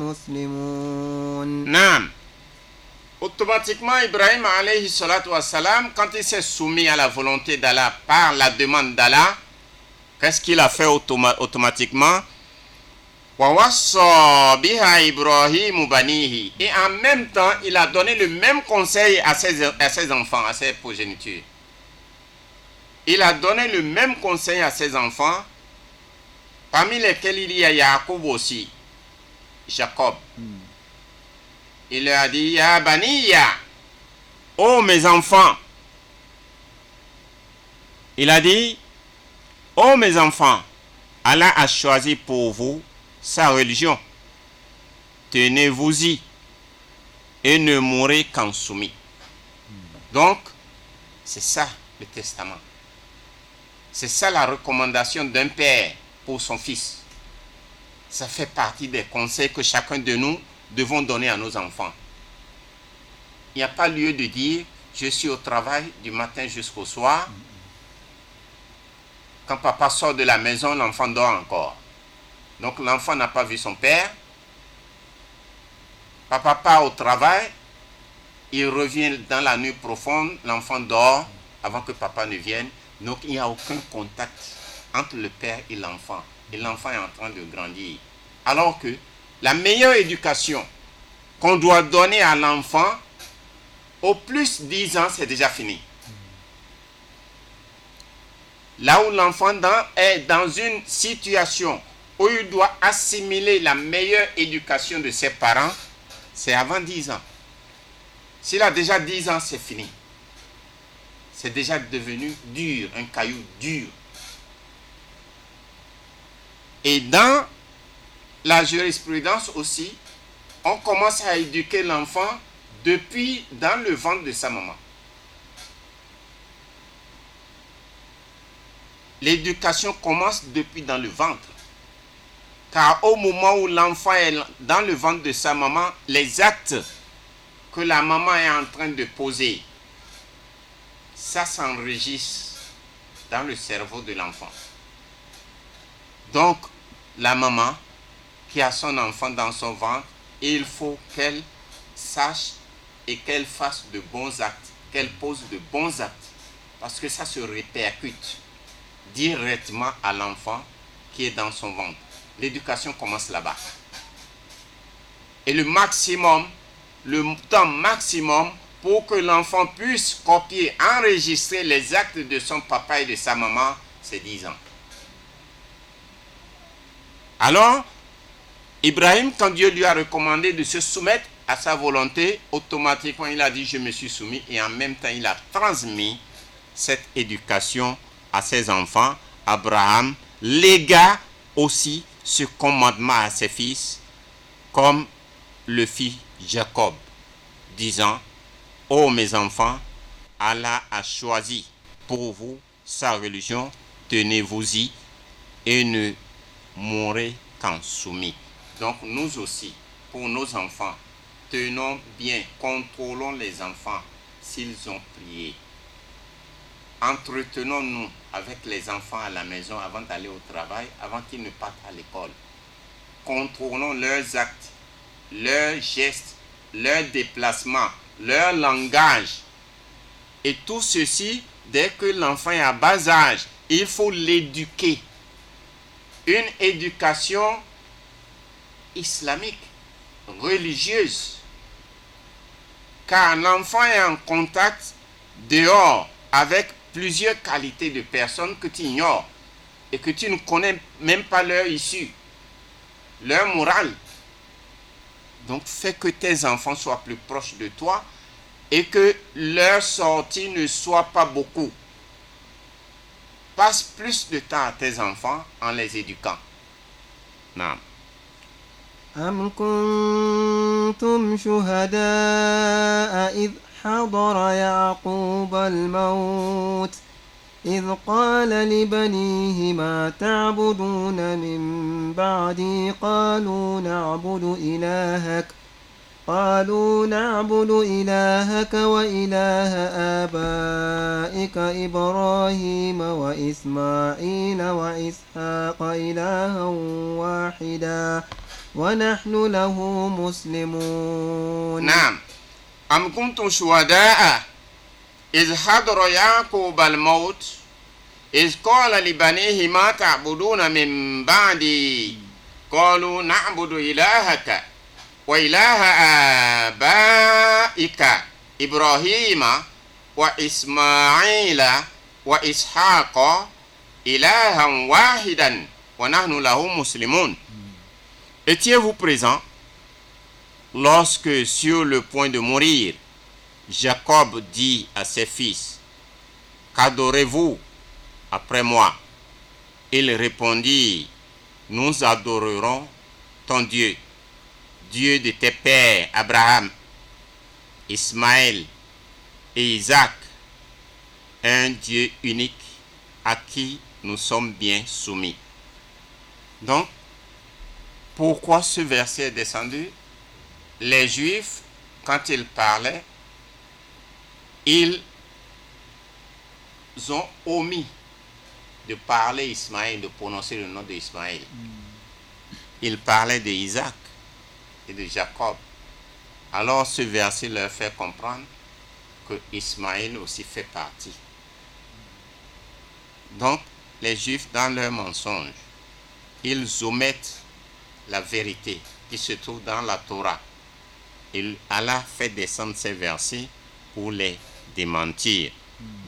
مسلمون. Naam. Automatiquement, Ibrahim alayhi salatu wa salam, quand il s'est soumis à la volonté d'Allah par la demande d'Allah, Qu'est-ce qu'il a fait automatiquement? وَوَصَّى بِهَا إِبْرَاهِيمُ بَنِيهِ. Et en même temps, il a donné le même conseil à ses enfants, à ses progénitures. Il a donné le même conseil à ses enfants, parmi lesquels il y a Jacob aussi. Jacob. Il leur a dit, Ya Baniya, oh mes enfants. Il a dit, oh mes enfants, Allah a choisi pour vous sa religion. Tenez-vous-y et ne mourrez qu'en soumis. Donc, c'est ça le testament. C'est ça la recommandation d'un père pour son fils. Ça fait partie des conseils que chacun de nous devons donner à nos enfants. Il n'y a pas lieu de dire je suis au travail du matin jusqu'au soir. Quand papa sort de la maison, l'enfant dort encore. Donc l'enfant n'a pas vu son père. Papa part au travail, il revient dans la nuit profonde, l'enfant dort avant que papa ne vienne. Donc il n'y a aucun contact entre le père et l'enfant. Et l'enfant est en train de grandir. Alors que la meilleure éducation qu'on doit donner à l'enfant, au plus 10 ans, c'est déjà fini. Là où l'enfant est dans une situation où il doit assimiler la meilleure éducation de ses parents, c'est avant 10 ans. S'il a déjà 10 ans, c'est fini. C'est déjà devenu dur, un caillou dur. Et dans la jurisprudence aussi, on commence à éduquer l'enfant depuis dans le ventre de sa maman. L'éducation commence depuis dans le ventre. Car au moment où l'enfant est dans le ventre de sa maman, les actes que la maman est en train de poser, ça s'enregistre dans le cerveau de l'enfant. Donc, la maman qui a son enfant dans son ventre, il faut qu'elle sache et qu'elle fasse de bons actes, qu'elle pose de bons actes, parce que ça se répercute directement à l'enfant qui est dans son ventre. L'éducation commence là-bas. Et le temps maximum pour que l'enfant puisse copier, enregistrer les actes de son papa et de sa maman, c'est 10 ans. Alors, Ibrahim, quand Dieu lui a recommandé de se soumettre à sa volonté, automatiquement il a dit je me suis soumis, et en même temps il a transmis cette éducation à ses enfants. Abraham légua aussi ce commandement à ses fils, comme le fit Jacob, disant, ô mes enfants, Allah a choisi pour vous sa religion, tenez-vous-y et ne mourrez qu'en soumis. Donc nous aussi, pour nos enfants, tenons bien, contrôlons les enfants s'ils ont prié. Entretenons-nous avec les enfants à la maison avant d'aller au travail, avant qu'ils ne partent à l'école. Contrôlons leurs actes, leurs gestes, leurs déplacements, leur langage. Et tout ceci, dès que l'enfant est à bas âge, il faut l'éduquer. Une éducation islamique, religieuse. Car l'enfant est en contact dehors avec plusieurs qualités de personnes que tu ignores et que tu ne connais même pas leur issue, leur morale. Donc fais que tes enfants soient plus proches de toi et que leur sortie ne soit pas beaucoup. Passe plus de temps à tes enfants en les éduquant. Non. أم كنتم شهداء إذ حضر يعقوب الموت إذ قال لبنيه ما تعبدون من بعدي قالوا نعبد إلهك وإله آبائك إبراهيم وإسماعيل وإسحاق إلها واحدا ونحن له مسلمون. نعم. أم كنتم شهداء إذ حضر يعقوب الموت إذ قال لبنيه ما تعبدون من بعدي قالوا نعبد إلهك وإله آبائك إبراهيم وإسماعيل وإسحاق إلها واحدا ونحن له مسلمون. Étiez-vous présent lorsque, sur le point de mourir, Jacob dit à ses fils: qu'adorez-vous après moi? Ils répondirent: nous adorerons ton Dieu, Dieu de tes pères Abraham, Ismaël et Isaac, un Dieu unique à qui nous sommes bien soumis. Donc, pourquoi ce verset est descendu? Les Juifs, quand ils parlaient, ils ont omis de parler Ismaël, de prononcer le nom d'Ismaël. Ils parlaient d'Isaac et de Jacob. Alors ce verset leur fait comprendre que Ismaël aussi fait partie. Donc, les Juifs, dans leur mensonge, ils omettent la vérité qui se trouve dans la Torah. Et Allah fait descendre ces versets pour les démentir.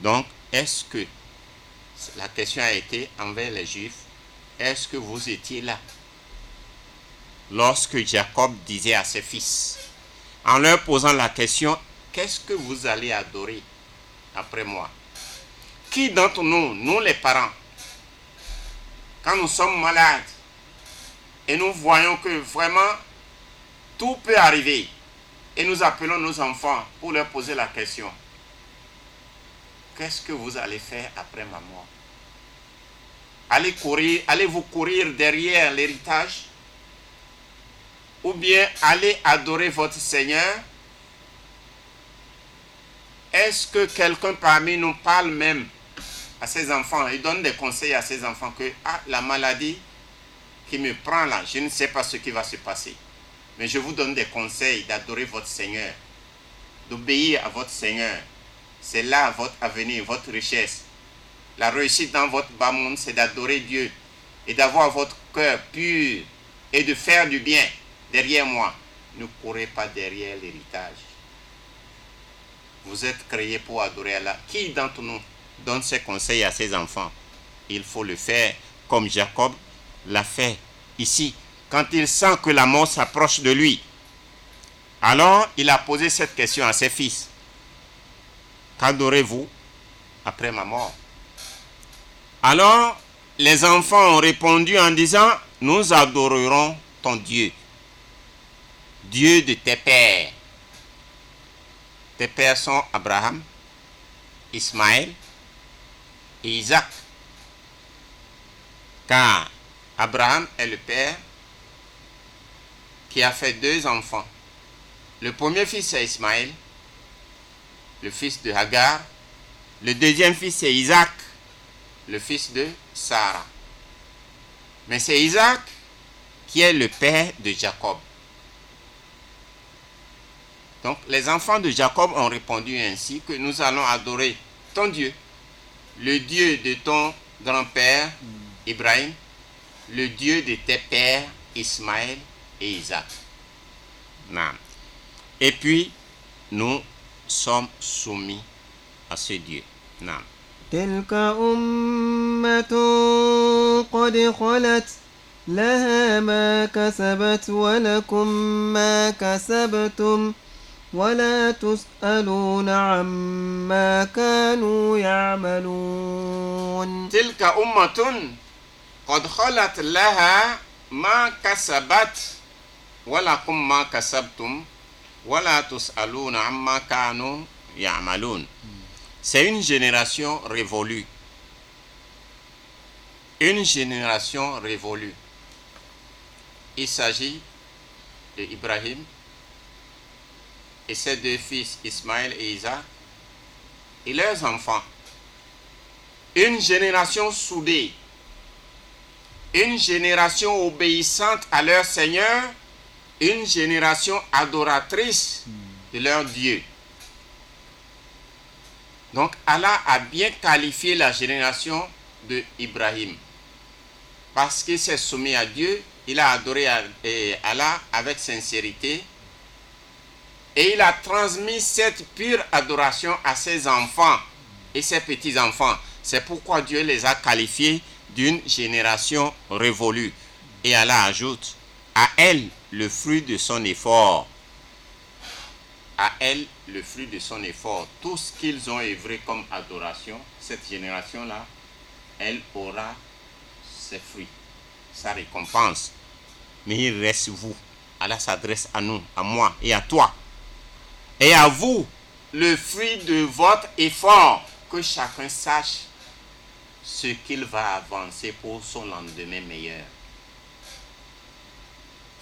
Donc, est-ce que, la question a été envers les Juifs, est-ce que vous étiez là lorsque Jacob disait à ses fils, en leur posant la question, qu'est-ce que vous allez adorer après moi? Qui d'entre nous, nous les parents, quand nous sommes malades et nous voyons que vraiment tout peut arriver et nous appelons nos enfants pour leur poser la question, qu'est-ce que vous allez faire après ma mort? Allez-vous courir derrière l'héritage? Ou bien allez adorer votre Seigneur? Est-ce que quelqu'un parmi nous parle même à ses enfants et donne des conseils à ses enfants que la maladie qui me prend là, je ne sais pas ce qui va se passer, mais je vous donne des conseils d'adorer votre Seigneur, d'obéir à votre Seigneur. C'est là votre avenir, votre richesse. La réussite dans votre bas monde, c'est d'adorer Dieu et d'avoir votre cœur pur et de faire du bien derrière moi. Ne courez pas derrière l'héritage. Vous êtes créés pour adorer Allah. Qui d'entre nous donne ses conseils à ses enfants? Il faut le faire comme Jacob l'a fait ici. Quand il sent que la mort s'approche de lui, alors il a posé cette question à ses fils. Qu'adorez-vous après ma mort? Alors, les enfants ont répondu en disant, nous adorerons ton Dieu, Dieu de tes pères. Tes pères sont Abraham, Ismaël et Isaac. Car Abraham est le père qui a fait 2 enfants. Le premier fils c'est Ismaël, le fils de Hagar. Le deuxième fils c'est Isaac, le fils de Sarah. Mais c'est Isaac qui est le père de Jacob. Donc les enfants de Jacob ont répondu ainsi que nous allons adorer ton Dieu, le Dieu de ton grand-père Ibrahim, le Dieu de tes pères Ismaël et Isaac. Non. Et puis nous sommes soumis à ce Dieu. Non. تلك أمة قد خلت لها ما كسبت ولكم ما كسبتم ولا تسألون عما كانوا يعملون. تلك أمة قد خلت لها ما كسبت ولكم ما كسبتم ولا تسألون عما كانوا يعملون. C'est une génération révolue. Une génération révolue. Il s'agit d'Ibrahim et ses 2 fils, Ismaël et Isaac, et leurs enfants. Une génération soudée. Une génération obéissante à leur Seigneur. Une génération adoratrice de leur Dieu. Donc Allah a bien qualifié la génération d'Ibrahim. Parce qu'il s'est soumis à Dieu, il a adoré Allah avec sincérité et il a transmis cette pure adoration à ses enfants et ses petits-enfants. C'est pourquoi Dieu les a qualifiés d'une génération révolue. Et Allah ajoute, à elle le fruit de son effort. À elle le fruit de son effort. Tout ce qu'ils ont œuvré comme adoration, cette génération-là, elle aura ses fruits, sa récompense. Mais il reste vous. Allah s'adresse à nous, à moi et à toi. Et à vous, le fruit de votre effort, que chacun sache ce qu'il va avancer pour son lendemain meilleur.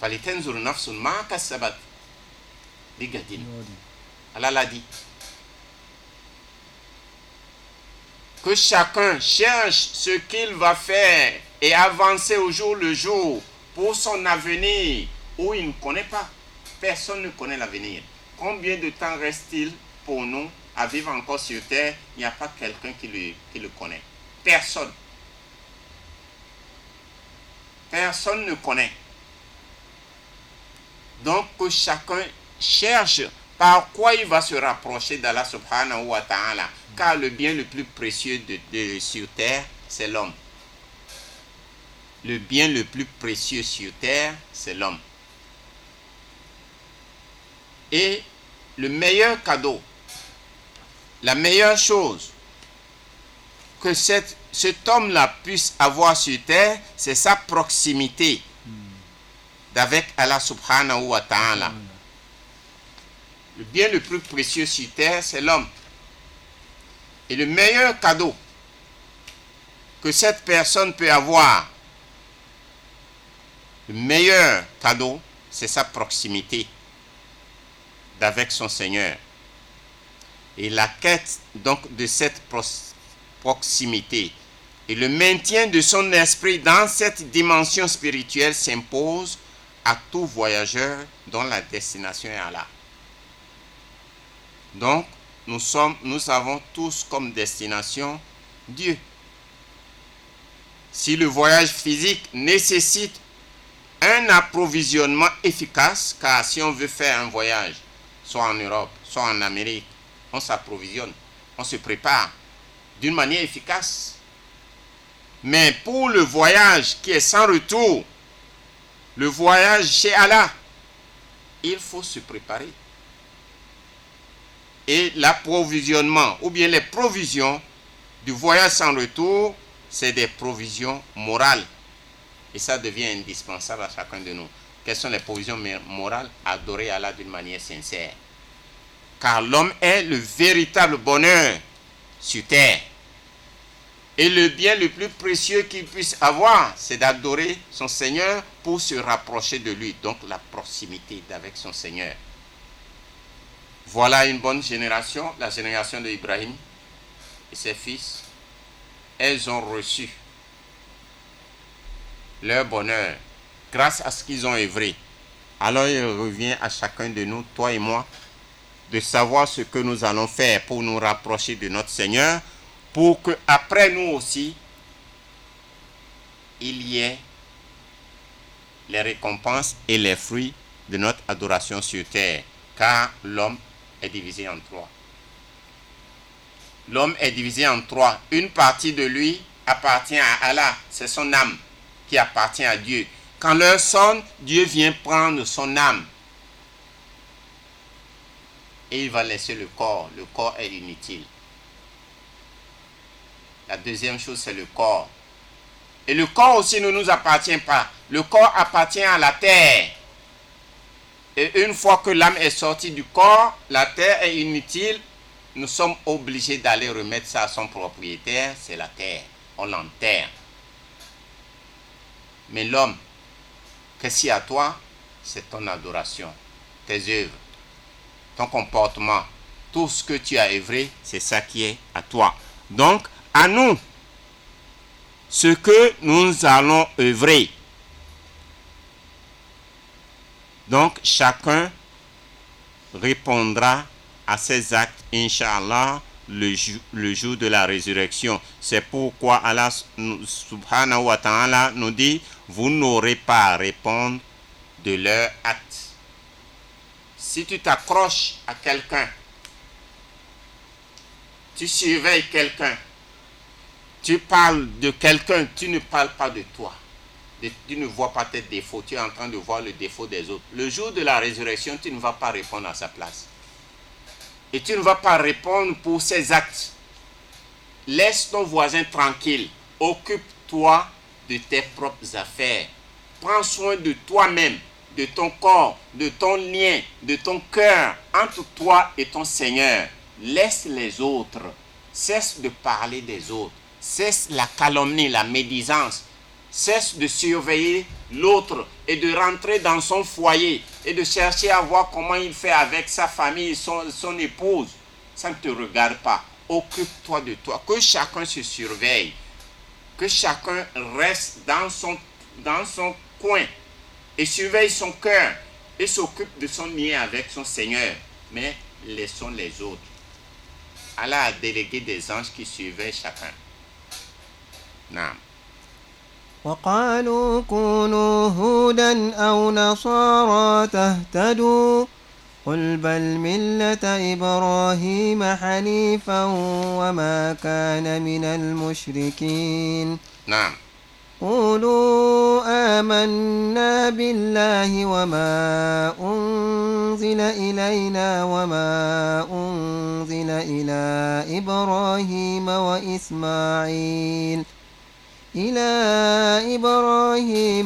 فَلِتَنْظُرْ نَفْسٌ مَا كَسَبَتْ لِغَدٍ. Allah l'a dit. Que chacun cherche ce qu'il va faire et avancer au jour le jour pour son avenir où il ne connaît pas. Personne ne connaît l'avenir. Combien de temps reste-t-il pour nous à vivre encore sur terre? Il n'y a pas quelqu'un qui le connaît. Personne. Personne ne connaît. Donc que chacun cherche par quoi il va se rapprocher d'Allah subhanahu wa ta'ala. Car le bien le plus précieux sur terre, c'est l'homme. Le bien le plus précieux sur terre, c'est l'homme. Et le meilleur cadeau, la meilleure chose que cet homme-là puisse avoir sur terre, c'est sa proximité d'avec Allah subhanahu wa ta'ala. Le bien le plus précieux sur terre, c'est l'homme. Et le meilleur cadeau que cette personne peut avoir, le meilleur cadeau, c'est sa proximité d'avec son Seigneur. Et la quête donc de cette proximité et le maintien de son esprit dans cette dimension spirituelle s'impose à tout voyageur dont la destination est Allah. Donc, nous avons tous comme destination Dieu. Si le voyage physique nécessite un approvisionnement efficace, car si on veut faire un voyage, soit en Europe, soit en Amérique, on s'approvisionne, on se prépare d'une manière efficace. Mais pour le voyage qui est sans retour, le voyage chez Allah, il faut se préparer. Et l'approvisionnement, ou bien les provisions du voyage sans retour, c'est des provisions morales. Et ça devient indispensable à chacun de nous. Quelles sont les provisions morales? Adorer Allah d'une manière sincère. Car l'homme est le véritable bonheur sur terre. Et le bien le plus précieux qu'il puisse avoir, c'est d'adorer son Seigneur pour se rapprocher de lui. Donc la proximité d'avec son Seigneur. Voilà une bonne génération, la génération d'Ibrahim et ses fils. Elles ont reçu leur bonheur grâce à ce qu'ils ont œuvré. Alors il revient à chacun de nous, toi et moi, de savoir ce que nous allons faire pour nous rapprocher de notre Seigneur, pour que après nous aussi, il y ait les récompenses et les fruits de notre adoration sur terre. Car l'homme est divisé en trois. L'homme est divisé en trois. Une partie de lui appartient à Allah, c'est son âme qui appartient à Dieu. Quand l'heure sonne, Dieu vient prendre son âme et il va laisser le corps. Le corps est inutile. La deuxième chose, c'est le corps. Et le corps aussi ne nous appartient pas. Le corps appartient à la terre. Et une fois que l'âme est sortie du corps, la terre est inutile. Nous sommes obligés d'aller remettre ça à son propriétaire, c'est la terre. On l'enterre. Mais l'homme, qu'est-ce qu'il y a à toi? C'est ton adoration, tes œuvres, ton comportement. Tout ce que tu as œuvré, c'est ça qui est à toi. Donc, à nous, ce que nous allons œuvrer. Donc, chacun répondra à ses actes, Inch'Allah, le jour de la résurrection. C'est pourquoi Allah subhanahu wa ta'ala nous dit, vous n'aurez pas à répondre de leurs actes. Si tu t'accroches à quelqu'un, tu surveilles quelqu'un, tu parles de quelqu'un, tu ne parles pas de toi. Tu ne vois pas tes défauts, tu es en train de voir le défaut des autres. Le jour de la résurrection, tu ne vas pas répondre à sa place. Et tu ne vas pas répondre pour ses actes. Laisse ton voisin tranquille. Occupe-toi de tes propres affaires. Prends soin de toi-même, de ton corps, de ton lien, de ton cœur, entre toi et ton Seigneur. Laisse les autres. Cesse de parler des autres. Cesse la calomnie, la médisance. Cesse de surveiller l'autre et de rentrer dans son foyer et de chercher à voir comment il fait avec sa famille, son épouse. Ça ne te regarde pas. Occupe-toi de toi. Que chacun se surveille. Que chacun reste dans son coin et surveille son cœur et s'occupe de son lien avec son Seigneur. Mais laissons les autres. Allah a délégué des anges qui surveillent chacun. Non. وقالوا كونوا هودا أو نصارى تهتدوا قل بل ملة إبراهيم حنيفا وما كان من المشركين نعم. قولوا آمنا بالله وما أنزل إلينا وما أنزل إلى إبراهيم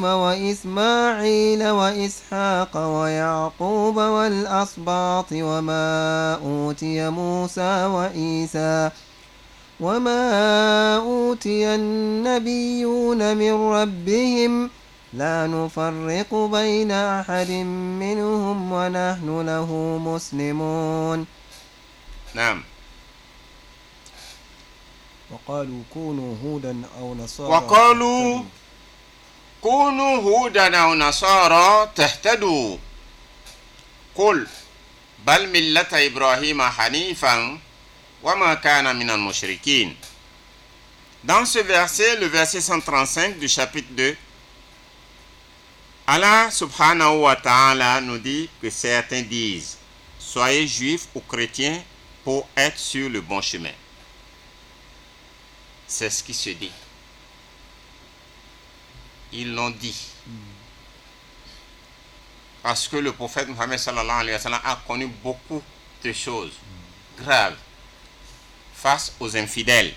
وإسماعيل وإسحاق ويعقوب والأسباط وما أوتي النبيون من ربهم لا نفرق بين أحد منهم ونحن له مسلمون. نعم. وقالوا كونوا هودا أو نصارى تهتدوا قل بل ملة إبراهيم حنيفا وما كان من المشركين. Dans ce verset, le verset 135 du chapitre 2, Allah subhanahu wa ta'ala nous dit que certains disent soyez juifs ou chrétiens pour être sur le bon chemin. C'est ce qui se dit. Ils l'ont dit. Parce que le prophète Mohammed sallallahu alayhi wa sallam a connu beaucoup de choses graves face aux infidèles.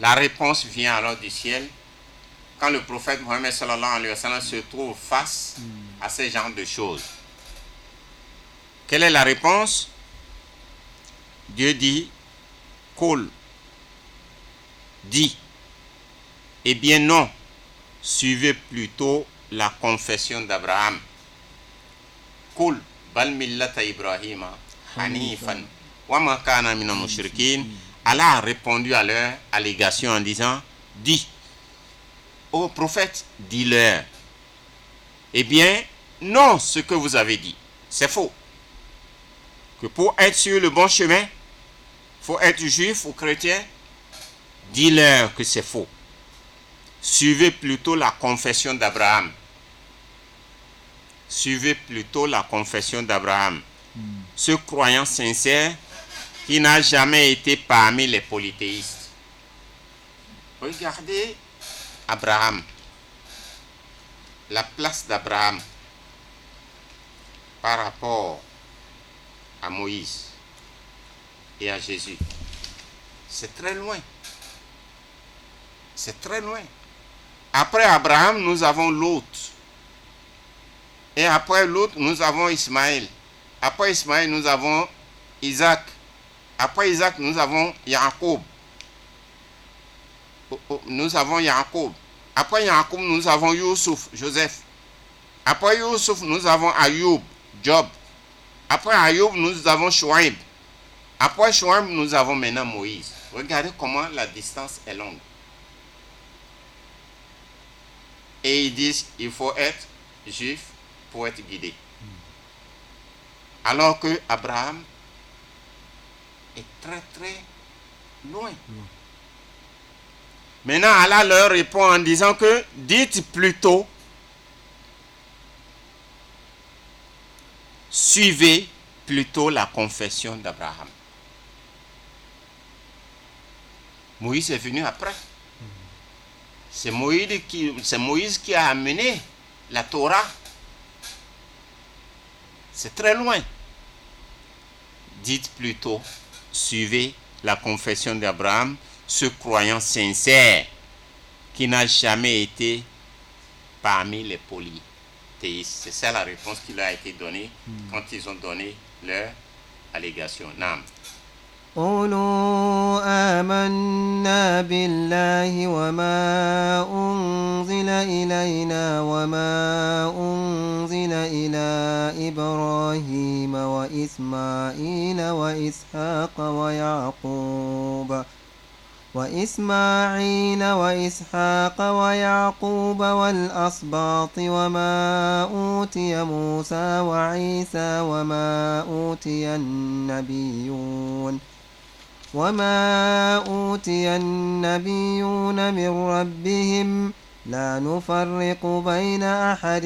La réponse vient alors du ciel quand le prophète Mohammed sallallahu alayhi wa sallam se trouve face à ce genre de choses. Quelle est la réponse? Dieu dit, Qul, dit, eh bien non, suivez plutôt la confession d'Abraham. Qul bal millata Ibrahima hanifan wa ma kana minal mushrikin. Allah a répondu à leur allégation en disant, dis, ô prophète, dis-leur, eh bien non, ce que vous avez dit, c'est faux. Que pour être sur le bon chemin, faut être juif ou chrétien. Dis-leur que c'est faux. Suivez plutôt la confession d'Abraham. Suivez plutôt la confession d'Abraham. Ce croyant sincère qui n'a jamais été parmi les polythéistes. Regardez Abraham. La place d'Abraham par rapport à Moïse et à Jésus. C'est très loin. C'est très loin. Après Abraham, nous avons Lot. Et après Lot, nous avons Ismaël. Après Ismaël, nous avons Isaac. Après Isaac, nous avons Jacob. Nous avons Jacob. Après Jacob, nous avons Youssouf, Joseph. Après Youssouf, nous avons Ayoub, Job. Après Ayoub, nous avons Chouaib. Après Chouaib, nous avons maintenant Moïse. Regardez comment la distance est longue. Et ils disent qu'il faut être juif pour être guidé. Alors que Abraham est très très loin. Maintenant, Allah leur répond en disant que dites plutôt, suivez plutôt la confession d'Abraham. Moïse est venu après. C'est Moïse qui a amené la Torah. C'est très loin. Dites plutôt, suivez la confession d'Abraham, ce croyant sincère qui n'a jamais été parmi les polythéistes. C'est ça la réponse qui leur a été donnée quand ils ont donné leur allégation. Nam. قولوا آمنا بالله وما أنزل إلينا وما أنزل إلى إبراهيم وإسماعيل وإسحاق ويعقوب والأسباط وما أوتي موسى وعيسى وما أوتي النبيون من ربهم لا نفرق بين أحد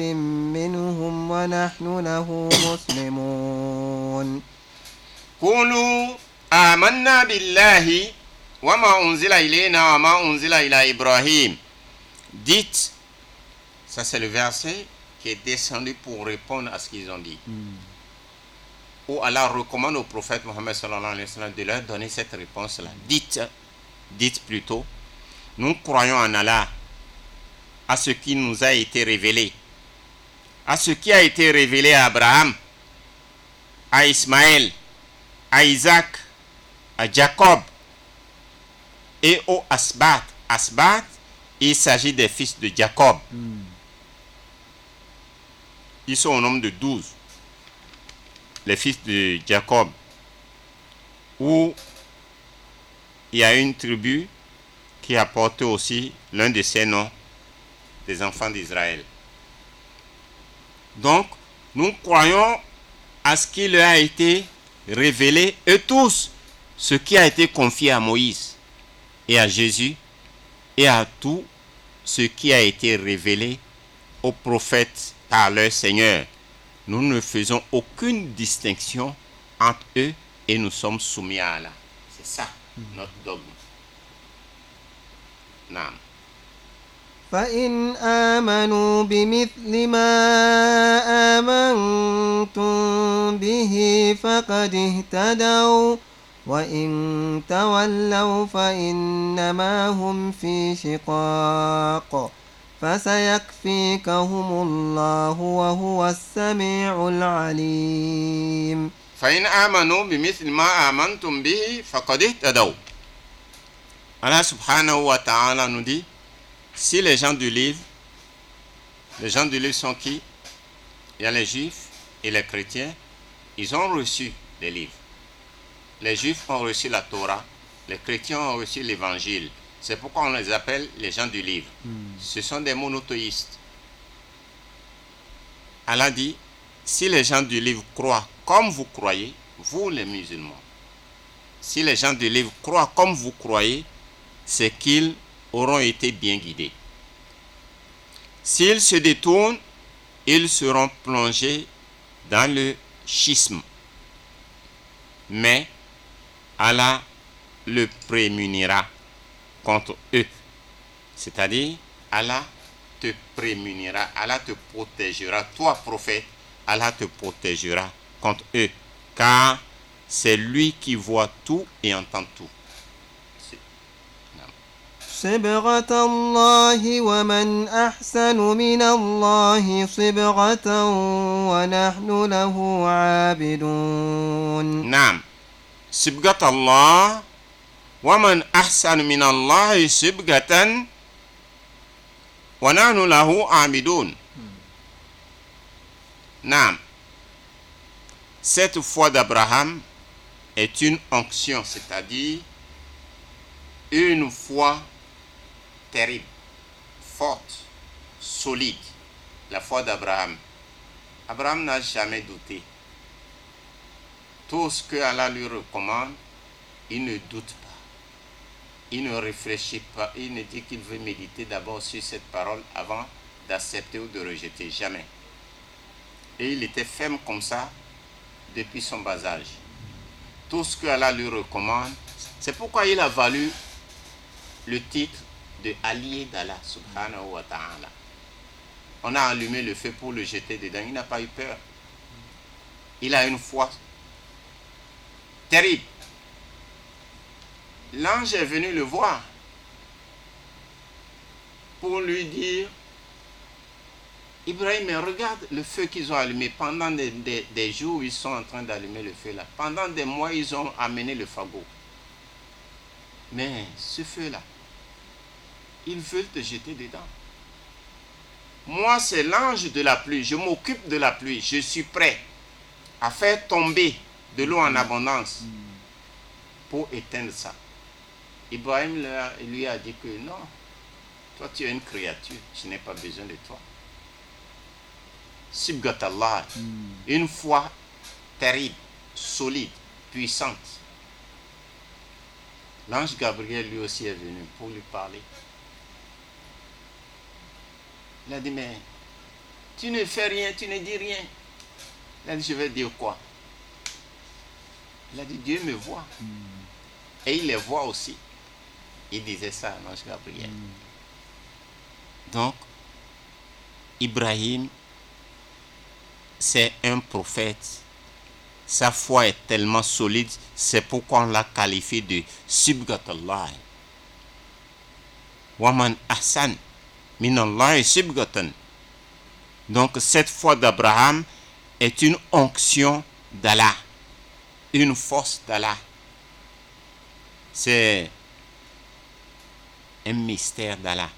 منهم ونحن له مسلمون. قولوا آمنا بالله وما أنزل إلينا وما أنزل إلى إبراهيم. Dites, ça c'est le verset qui est descendu pour répondre à ce qu'ils ont dit. Où Allah recommande au prophète Mohammed sallallahu alayhi wa sallam de leur donner cette réponse-là. Dites plutôt, nous croyons en Allah, à ce qui nous a été révélé, à ce qui a été révélé à Abraham, à Ismaël, à Isaac, à Jacob et aux Asbat. Asbat, il s'agit des fils de Jacob. Ils sont au nombre de 12. Les fils de Jacob, où il y a une tribu qui a porté aussi l'un de ces noms des enfants d'Israël. Donc, nous croyons à ce qui leur a été révélé, eux tous, ce qui a été confié à Moïse et à Jésus et à tout ce qui a été révélé aux prophètes par leur Seigneur. Nous ne faisons aucune distinction entre eux et nous sommes soumis à Allah. C'est ça, notre dogme. Naam. فإن آمنوا بمثل ما آمنتم به فقد اهتدوا وإن تولوا فإنما هم في شقاق فسيكفيكهم الله وهو السميع العليم. فإن آمنوا بمثل ما آمنتم به فقد اهتدوا. Allah subhanahu wa ta'ala nous dit, si les gens du livre sont qui? Il y a les juifs et les chrétiens, ils ont reçu des livres. Les juifs ont reçu la Torah, les chrétiens ont reçu l'évangile. C'est pourquoi on les appelle les gens du livre. Ce sont des monothéistes. Allah dit, si les gens du livre croient comme vous croyez, vous les musulmans, si les gens du livre croient comme vous croyez, c'est qu'ils auront été bien guidés. S'ils se détournent, ils seront plongés dans le schisme. Mais Allah le prémunira contre eux. C'est-à-dire, Allah te prémunira, Allah te protégera. Toi, prophète, Allah te protégera contre eux. Car c'est lui qui voit tout et entend tout. صبغة الله ومن أحسن من الله صبغة ونحن له عابدون. نعم. صبغة الله ومن أحسن من الله صبغة ونحن له عابدون. نعم. Cette foi d'Abraham est une onction, c'est-à-dire une foi terrible, forte, solide, la foi d'Abraham. Abraham n'a jamais douté. Tout ce que Allah lui recommande, il ne doute pas, il ne réfléchit pas, il ne dit qu'il veut méditer d'abord sur cette parole avant d'accepter ou de rejeter, jamais. Et il était ferme comme ça depuis son bas âge. Tout ce que Allah lui recommande, c'est pourquoi il a valu le titre de allié d'Allah subhanahu wa ta'ala. On a allumé le feu pour le jeter dedans, il n'a pas eu peur. Il a une foi terrible. L'ange est venu le voir pour lui dire: Ibrahim, mais regarde le feu qu'ils ont allumé. Pendant des jours, ils sont en train d'allumer le feu là. Pendant des mois, ils ont amené le fagot. Mais ce feu-là, ils veulent te jeter dedans. Moi, c'est l'ange de la pluie. Je m'occupe de la pluie. Je suis prêt à faire tomber de l'eau en abondance pour éteindre ça. Ibrahim lui a dit que non, toi tu es une créature, je n'ai pas besoin de toi. Sibgat Allah, une foi terrible, solide, puissante. L'ange Gabriel lui aussi est venu pour lui parler. Il a dit: mais tu ne fais rien, tu ne dis rien. Il a dit: je vais dire quoi? Il a dit: Dieu me voit. Et il les voit aussi. Il disait ça à l'ange Gabriel. Donc, Ibrahim, c'est un prophète. Sa foi est tellement solide, c'est pourquoi on l'a qualifié de Sibgat Allah. Waman ahsan minallahi sibgatan. Donc, cette foi d'Abraham est une onction d'Allah, une force d'Allah. C'est un mystère d'Allah.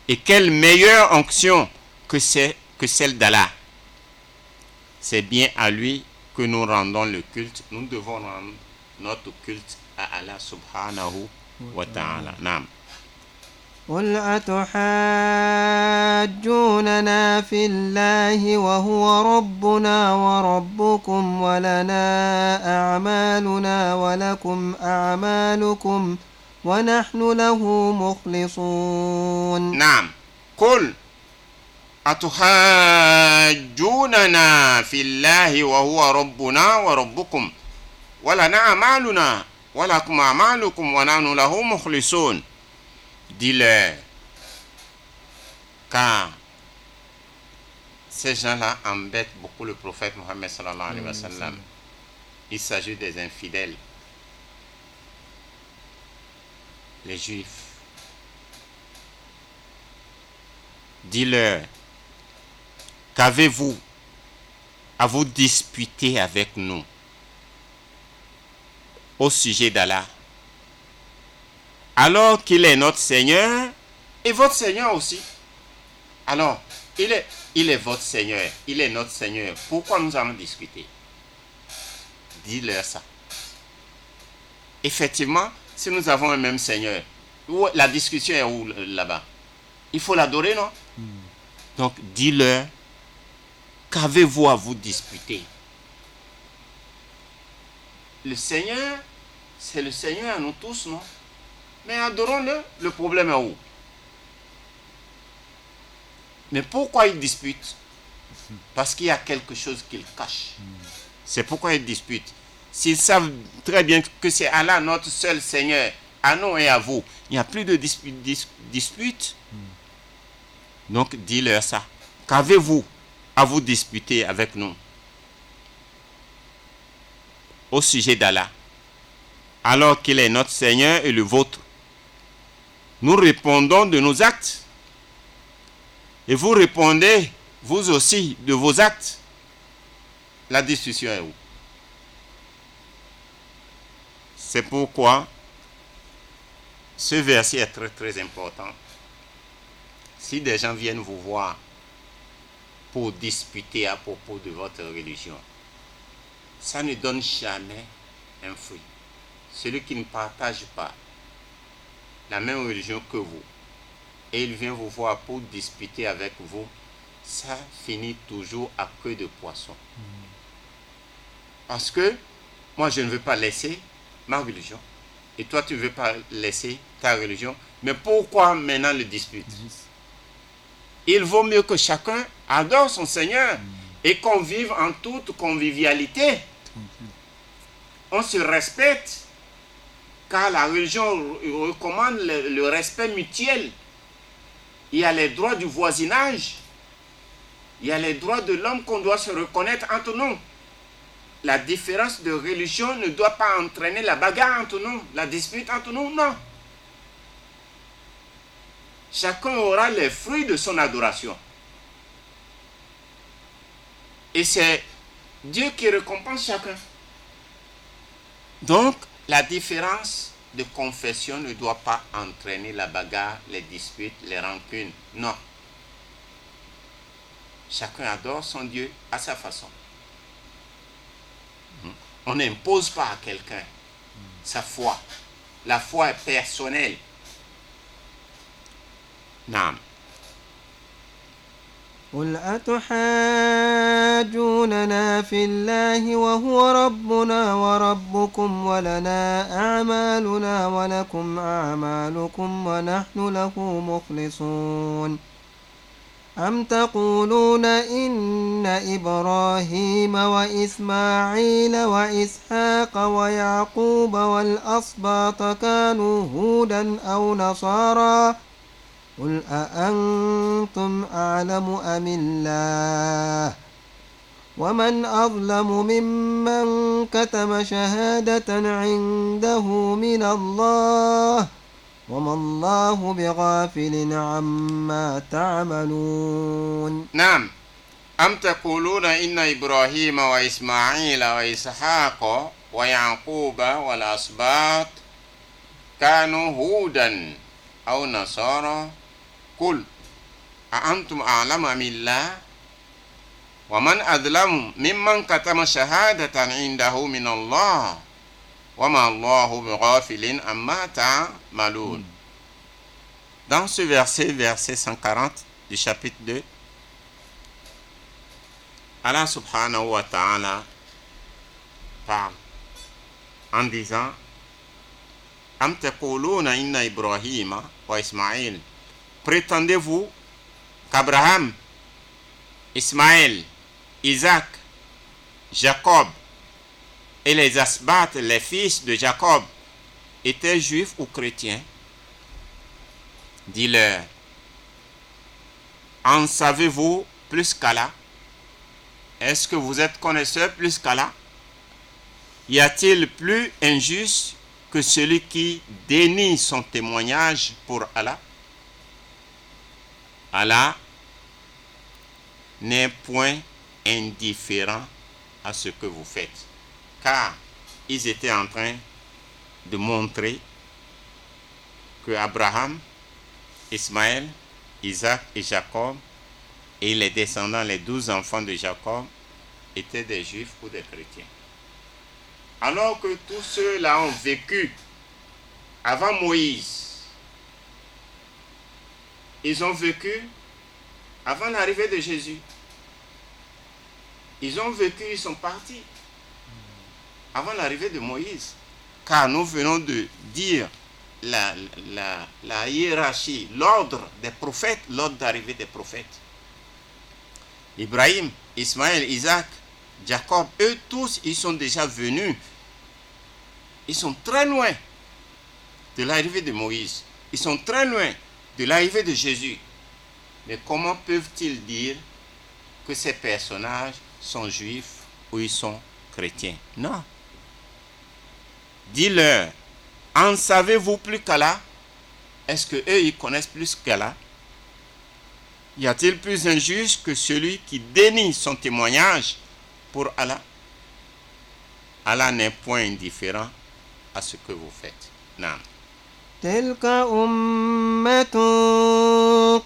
Et quelle meilleure onction que celle d'Allah. C'est bien à lui que nous rendons le culte. Nous devons rendre notre culte à Allah subhanahu wa ta'ala. Naam. قل أتحاجوننا في الله وهو ربنا وربكم ولنا أعمالنا ولكم أعمالكم ونحن له مخلصون. نعم. قل أتحاجوننا في الله وهو ربنا وربكم ولنا أعمالنا ولكم أعمالكم ونحن له مخلصون. Dis-leur, car ces gens-là embêtent beaucoup le prophète Mohammed sallallahu alayhi wa sallam. Il s'agit des infidèles, les juifs. Dis-leur, qu'avez-vous à vous disputer avec nous au sujet d'Allah, alors qu'il est notre Seigneur et votre Seigneur aussi? Alors, il est votre Seigneur, il est notre Seigneur. Pourquoi nous allons discuter? Dis-leur ça. Effectivement, si nous avons un même Seigneur, la discussion est où là-bas? Il faut l'adorer, non? Donc, dis-leur, qu'avez-vous à vous disputer? Le Seigneur, c'est le Seigneur à nous tous, non? Mais adorons-le, le problème est où? Mais pourquoi ils disputent? Parce qu'il y a quelque chose qu'ils cachent. C'est pourquoi ils disputent. S'ils savent très bien que c'est Allah, notre seul Seigneur, à nous et à vous, il n'y a plus de dispute. Donc, dis-leur ça. Qu'avez-vous à vous disputer avec nous au sujet d'Allah, alors qu'il est notre Seigneur et le vôtre? Nous répondons de nos actes. Et vous répondez, vous aussi, de vos actes. La discussion est où? C'est pourquoi ce verset est très très important. Si des gens viennent vous voir pour discuter à propos de votre religion, ça ne donne jamais un fruit. Celui qui ne partage pas la même religion que vous, et il vient vous voir pour discuter avec vous, ça finit toujours à queue de poisson. Parce que moi je ne veux pas laisser ma religion. Et toi, tu ne veux pas laisser ta religion. Mais pourquoi maintenant le dispute? Il vaut mieux que chacun adore son Seigneur et qu'on vive en toute convivialité. On se respecte, car la religion recommande le respect mutuel. Il y a les droits du voisinage. Il y a les droits de l'homme qu'on doit se reconnaître entre nous. La différence de religion ne doit pas entraîner la bagarre entre nous, la dispute entre nous, non. Chacun aura les fruits de son adoration. Et c'est Dieu qui récompense chacun. Donc, la différence de confession ne doit pas entraîner la bagarre, les disputes, les rancunes. Non. Chacun adore son Dieu à sa façon. On n'impose pas à quelqu'un sa foi. La foi est personnelle. Naam. قل أتحاجوننا في الله وهو ربنا وربكم ولنا أعمالنا ولكم أعمالكم ونحن له مخلصون أم تقولون إن إبراهيم وإسماعيل وإسحاق ويعقوب والأسباط كانوا هودا أو نصارى قل أأنتم أعلم أم الله ومن أظلم ممن كتم شهادة عنده من الله وما الله بغافل عما تعملون نعم أم تقولون إن إبراهيم وإسماعيل وإسحاق ويعقوب والأسباط كانوا هودا أو نصارى قل أأنتم أعلم أم الله ومن أظلم ممن كتم شهادة عنده من الله وما الله بغافل عما تعملون. Dans ce verset 140 du chapitre 2, Allah subhanahu wa ta'ala parle en disant Am taquluna inna Ibrahima wa Ismaïl. Prétendez-vous qu'Abraham, Ismaël, Isaac, Jacob et les Asbat, les fils de Jacob, étaient juifs ou chrétiens? Dis-leur, en savez-vous plus qu'Allah? Est-ce que vous êtes connaisseurs plus qu'Allah? Y a-t-il plus injuste que celui qui dénie son témoignage pour Allah? Allah n'est point indifférent à ce que vous faites, car ils étaient en train de montrer que Abraham, Ismaël, Isaac et Jacob et les descendants, les 12 enfants de Jacob, étaient des juifs ou des chrétiens. Alors que tous ceux-là ont vécu avant Moïse, ils ont vécu avant l'arrivée de Jésus. Ils ont vécu, ils sont partis avant l'arrivée de Moïse. Car nous venons de dire la hiérarchie, l'ordre des prophètes, l'ordre d'arrivée des prophètes. Ibrahim, Ismaël, Isaac, Jacob, eux tous, ils sont déjà venus. Ils sont très loin de l'arrivée de Moïse. Ils sont très loin de l'arrivée de Jésus. Mais comment peuvent-ils dire que ces personnages sont juifs ou ils sont chrétiens? Non. Dis-leur, en savez-vous plus qu'Allah? Est-ce qu'eux, ils connaissent plus qu'Allah? Y a-t-il plus injuste que celui qui dénie son témoignage pour Allah? Allah n'est point indifférent à ce que vous faites. Non. تلك أمة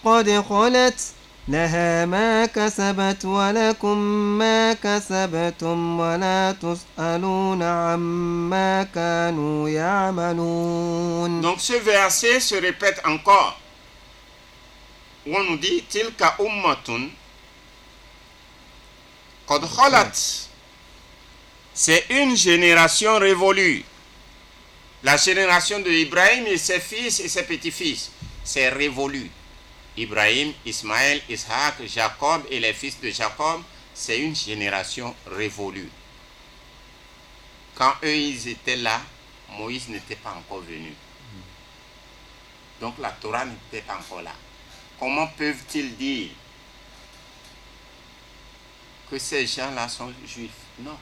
قد خلت لها ما كسبت ولكم ما كسبتم ولا تسألون عما كانوا يعملون. Donc ce verset se répète encore. Où on nous dit Tilka ummatun qad khalat. C'est une génération révolue. La génération de Ibrahim et ses fils et ses petits-fils, c'est révolu. Ibrahim, Ismaël, Ishaq, Jacob et les fils de Jacob, c'est une génération révolue. Quand eux, ils étaient là, Moïse n'était pas encore venu. Donc la Torah n'était pas encore là. Comment peuvent-ils dire que ces gens-là sont juifs? Non.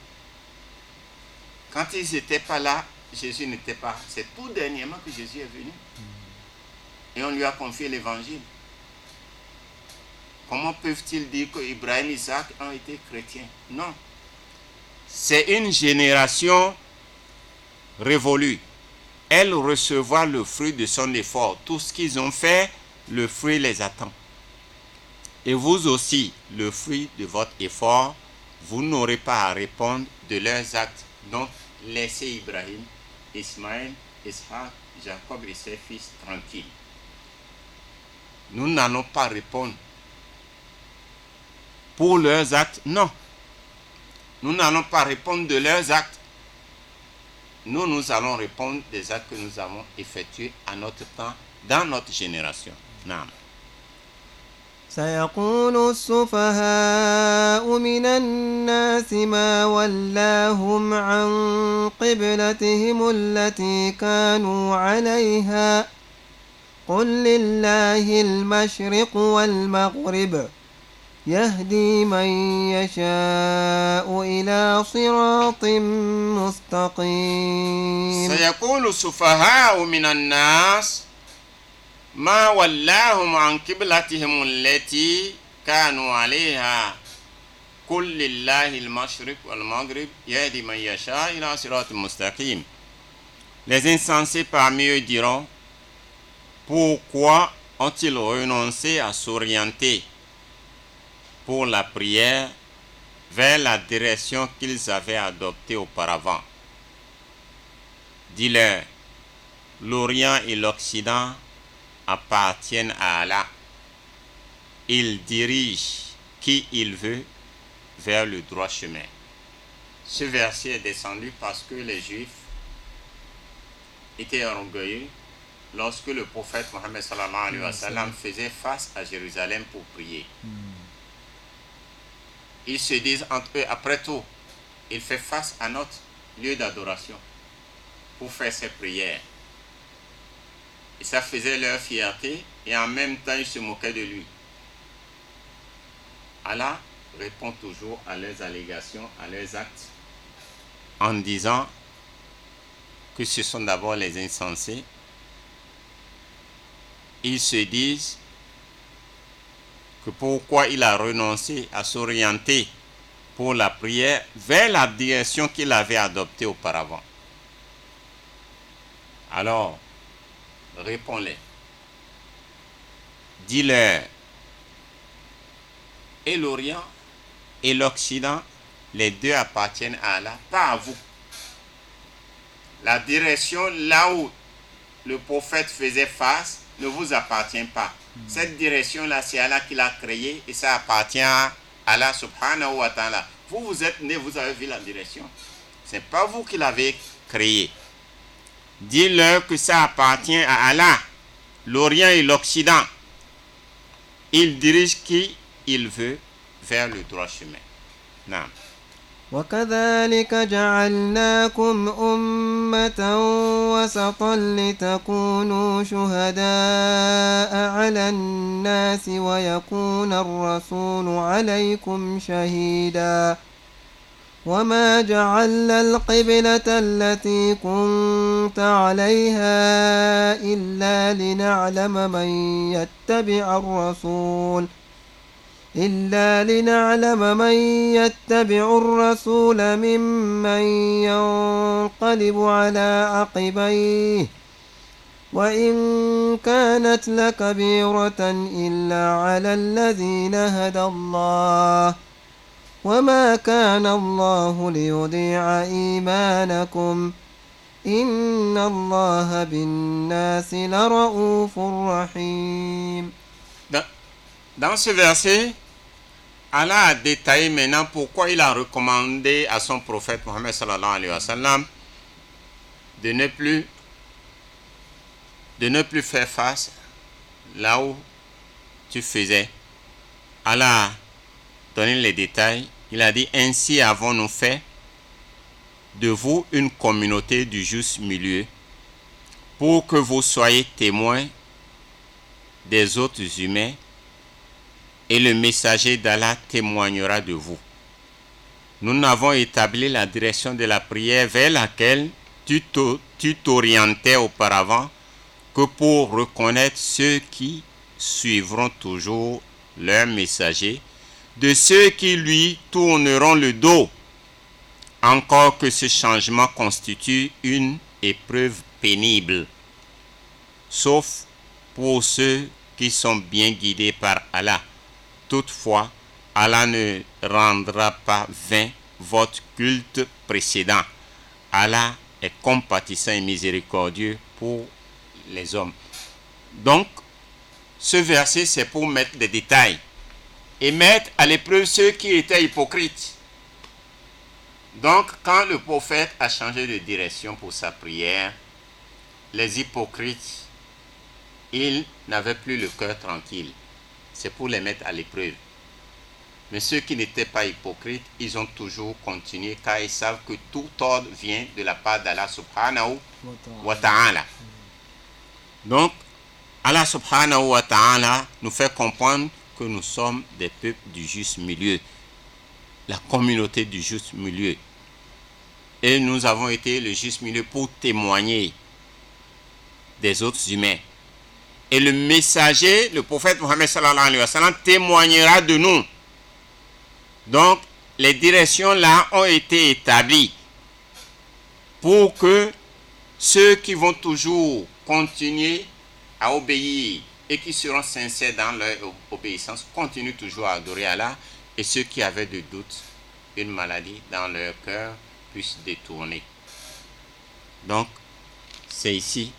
Quand ils n'étaient pas là, Jésus n'était pas. C'est tout dernièrement que Jésus est venu. Et on lui a confié l'évangile. Comment peuvent-ils dire que Ibrahim et Isaac ont été chrétiens? Non. C'est une génération révolue. Elle recevra le fruit de son effort. Tout ce qu'ils ont fait, le fruit les attend. Et vous aussi, le fruit de votre effort, vous n'aurez pas à répondre de leurs actes. Donc, laissez Ibrahim, Ismaël, Ishaq, Jacob et ses fils tranquilles. Nous n'allons pas répondre pour leurs actes. Non. Nous n'allons pas répondre de leurs actes. Nous allons répondre des actes que nous avons effectués à notre temps, dans notre génération. Non. سيقول السفهاء من الناس ما ولاهم عن قبلتهم التي كانوا عليها قل لله المشرق والمغرب يهدي من يشاء إلى صراط مستقيم سيقول السفهاء من الناس ما ولاهم عن قبلتهم التي كانوا عليها قل لله المشرق والمغرب يهدي من يشاء إلى صراط مستقيم. Les insensés parmi eux diront: pourquoi ont-ils renoncé à s'orienter pour la prière vers la direction qu'ils avaient adoptée auparavant? Dis-leur, l'Orient et l'Occident appartiennent à Allah. Il dirige qui il veut vers le droit chemin. Ce verset est descendu parce que les Juifs étaient orgueilleux lorsque le prophète Mohammed sallallahu alayhi wa sallam faisait face à Jérusalem pour prier. Ils se disent entre eux, après tout, il fait face à notre lieu d'adoration pour faire ses prières. Et ça faisait leur fierté et en même temps ils se moquaient de lui. Allah répond toujours à leurs allégations, à leurs actes, en disant que ce sont d'abord les insensés. Ils se disent que pourquoi il a renoncé à s'orienter pour la prière vers la direction qu'il avait adoptée auparavant. Alors, réponds-les. Dis-leur, et l'Orient et l'Occident, les deux appartiennent à Allah, pas à vous. La direction là où le prophète faisait face ne vous appartient pas. Cette direction-là, c'est Allah qui l'a créée et ça appartient à Allah subhanahu wa ta'ala. Vous êtes né, vous avez vu la direction. Ce n'est pas vous qui l'avez créée. Dis-leur que ça appartient à Allah, l'Orient et l'Occident. Il dirige qui il veut vers le droit chemin. Non. وكذلك جعلناكم أمة وسطا لتكونوا شهداء على الناس ويكون الرسول عليكم شهيدا وما جعلنا القبلة التي كنت عليها إلا لنعلم من يتبع الرسول ممن ينقلب على عقبيه وإن كانت لكبيرة إلا على الذين هدى الله وما كان الله ليضيع إيمانكم إن الله بالناس لرؤوف رحيم. Dans ce verset, Allah a détaillé maintenant pourquoi il a recommandé à son prophète Mohammed sallallahu alayhi wa sallam de ne plus de ne plus faire face là où tu faisais. Allah a donné les détails. Il a dit, ainsi avons-nous fait de vous une communauté du juste milieu pour que vous soyez témoins des autres humains et le messager d'Allah témoignera de vous. Nous n'avons établi la direction de la prière vers laquelle tu t'orientais auparavant que pour reconnaître ceux qui suivront toujours leur messager de ceux qui lui tourneront le dos, encore que ce changement constitue une épreuve pénible, sauf pour ceux qui sont bien guidés par Allah. Toutefois, Allah ne rendra pas vain votre culte précédent. Allah est compatissant et miséricordieux pour les hommes. Donc, ce verset, c'est pour mettre des détails et mettre à l'épreuve ceux qui étaient hypocrites. Donc, quand le prophète a changé de direction pour sa prière, les hypocrites, ils n'avaient plus le cœur tranquille. C'est pour les mettre à l'épreuve. Mais ceux qui n'étaient pas hypocrites, ils ont toujours continué car ils savent que tout ordre vient de la part d'Allah subhanahu wa ta'ala. Donc, Allah subhanahu wa ta'ala nous fait comprendre que nous sommes des peuples du juste milieu, la communauté du juste milieu. Et nous avons été le juste milieu pour témoigner des autres humains. Et le messager, le prophète Mohammed sallallahu alayhi wa sallam, témoignera de nous. Donc, les directions là ont été établies pour que ceux qui vont toujours continuer à obéir et qui seront sincères dans leur obéissance continuent toujours à adorer Allah, et ceux qui avaient des doutes, une maladie dans leur cœur, puissent détourner. Donc, c'est ici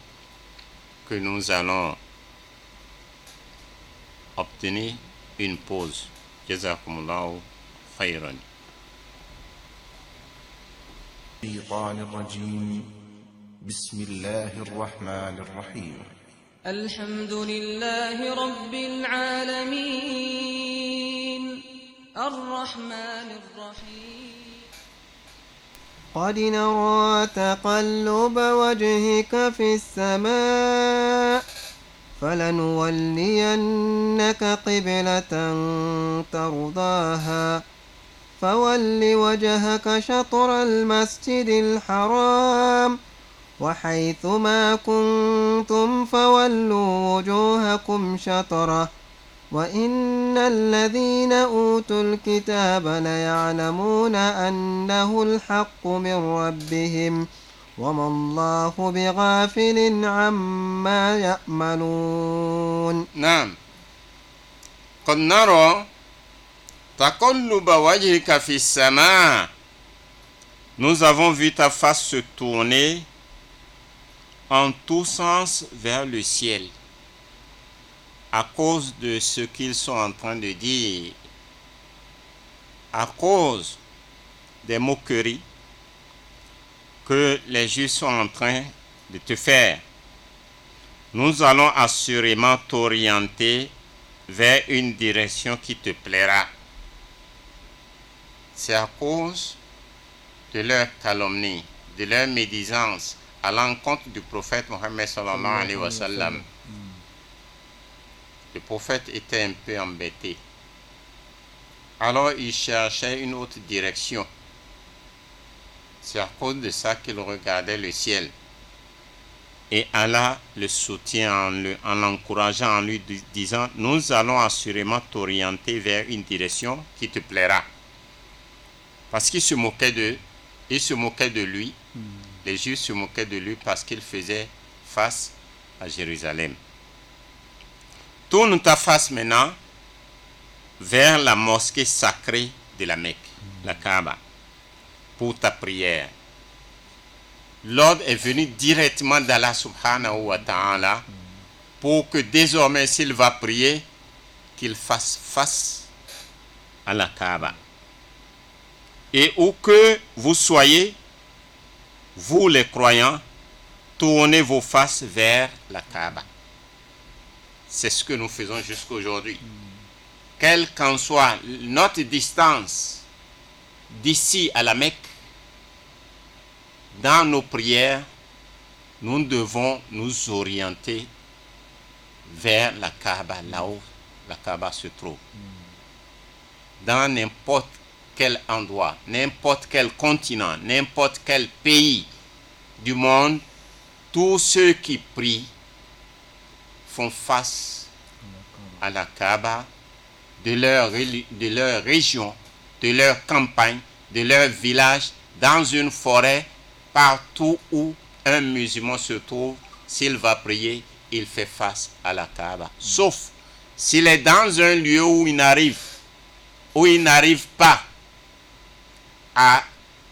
que nous allons obtenir une pause. Jazakumullahu khayran. الشيطان الرجيم بسم الله الرحمن الرحيم الحمد لله رب العالمين الرحمن الرحيم قد نرى تقلب وجهك في السماء فلنولينك قبلة ترضاها فول وجهك شطر المسجد الحرام وحيث ما كنتم فولوا وجوهكم شطره وإن الذين أوتوا الكتاب ليعلمون أنه الحق من ربهم وما الله بغافل عما يعملون. نعم. قد نرى تقلب وجهك في السماء. Nous avons vu ta face se tourner en tous sens vers le ciel à cause de ce qu'ils sont en train de dire, à cause des moqueries que les Juifs sont en train de te faire. Nous allons assurément t'orienter vers une direction qui te plaira. C'est à cause de leur calomnie, de leur médisance à l'encontre du prophète Mohammed sallallahu alayhi wa sallam. Le prophète était un peu embêté. Alors il cherchait une autre direction. C'est à cause de ça qu'il regardait le ciel. Et Allah le soutient en l'encourageant, en lui disant, nous allons assurément t'orienter vers une direction qui te plaira. Parce qu'il se moquait de lui. Les Juifs se moquaient de lui parce qu'il faisait face à Jérusalem. Tourne ta face maintenant vers la mosquée sacrée de la Mecque, la Kaaba, pour ta prière. L'ordre est venu directement d'Allah subhanahu wa ta'ala pour que désormais s'il va prier, qu'il fasse face à la Kaaba. Et où que vous soyez, vous les croyants, tournez vos faces vers la Kaaba. C'est ce que nous faisons jusqu'à aujourd'hui. Quelle qu'en soit notre distance d'ici à la Mecque, dans nos prières, nous devons nous orienter vers la Kaaba, là où la Kaaba se trouve. Dans n'importe quel endroit, n'importe quel continent, n'importe quel pays du monde, tous ceux qui prient font face à la Kaaba de leur région, de leur campagne, de leur village, dans une forêt, partout où un musulman se trouve, s'il va prier, il fait face à la Kaaba. Sauf s'il est dans un lieu où il n'arrive pas à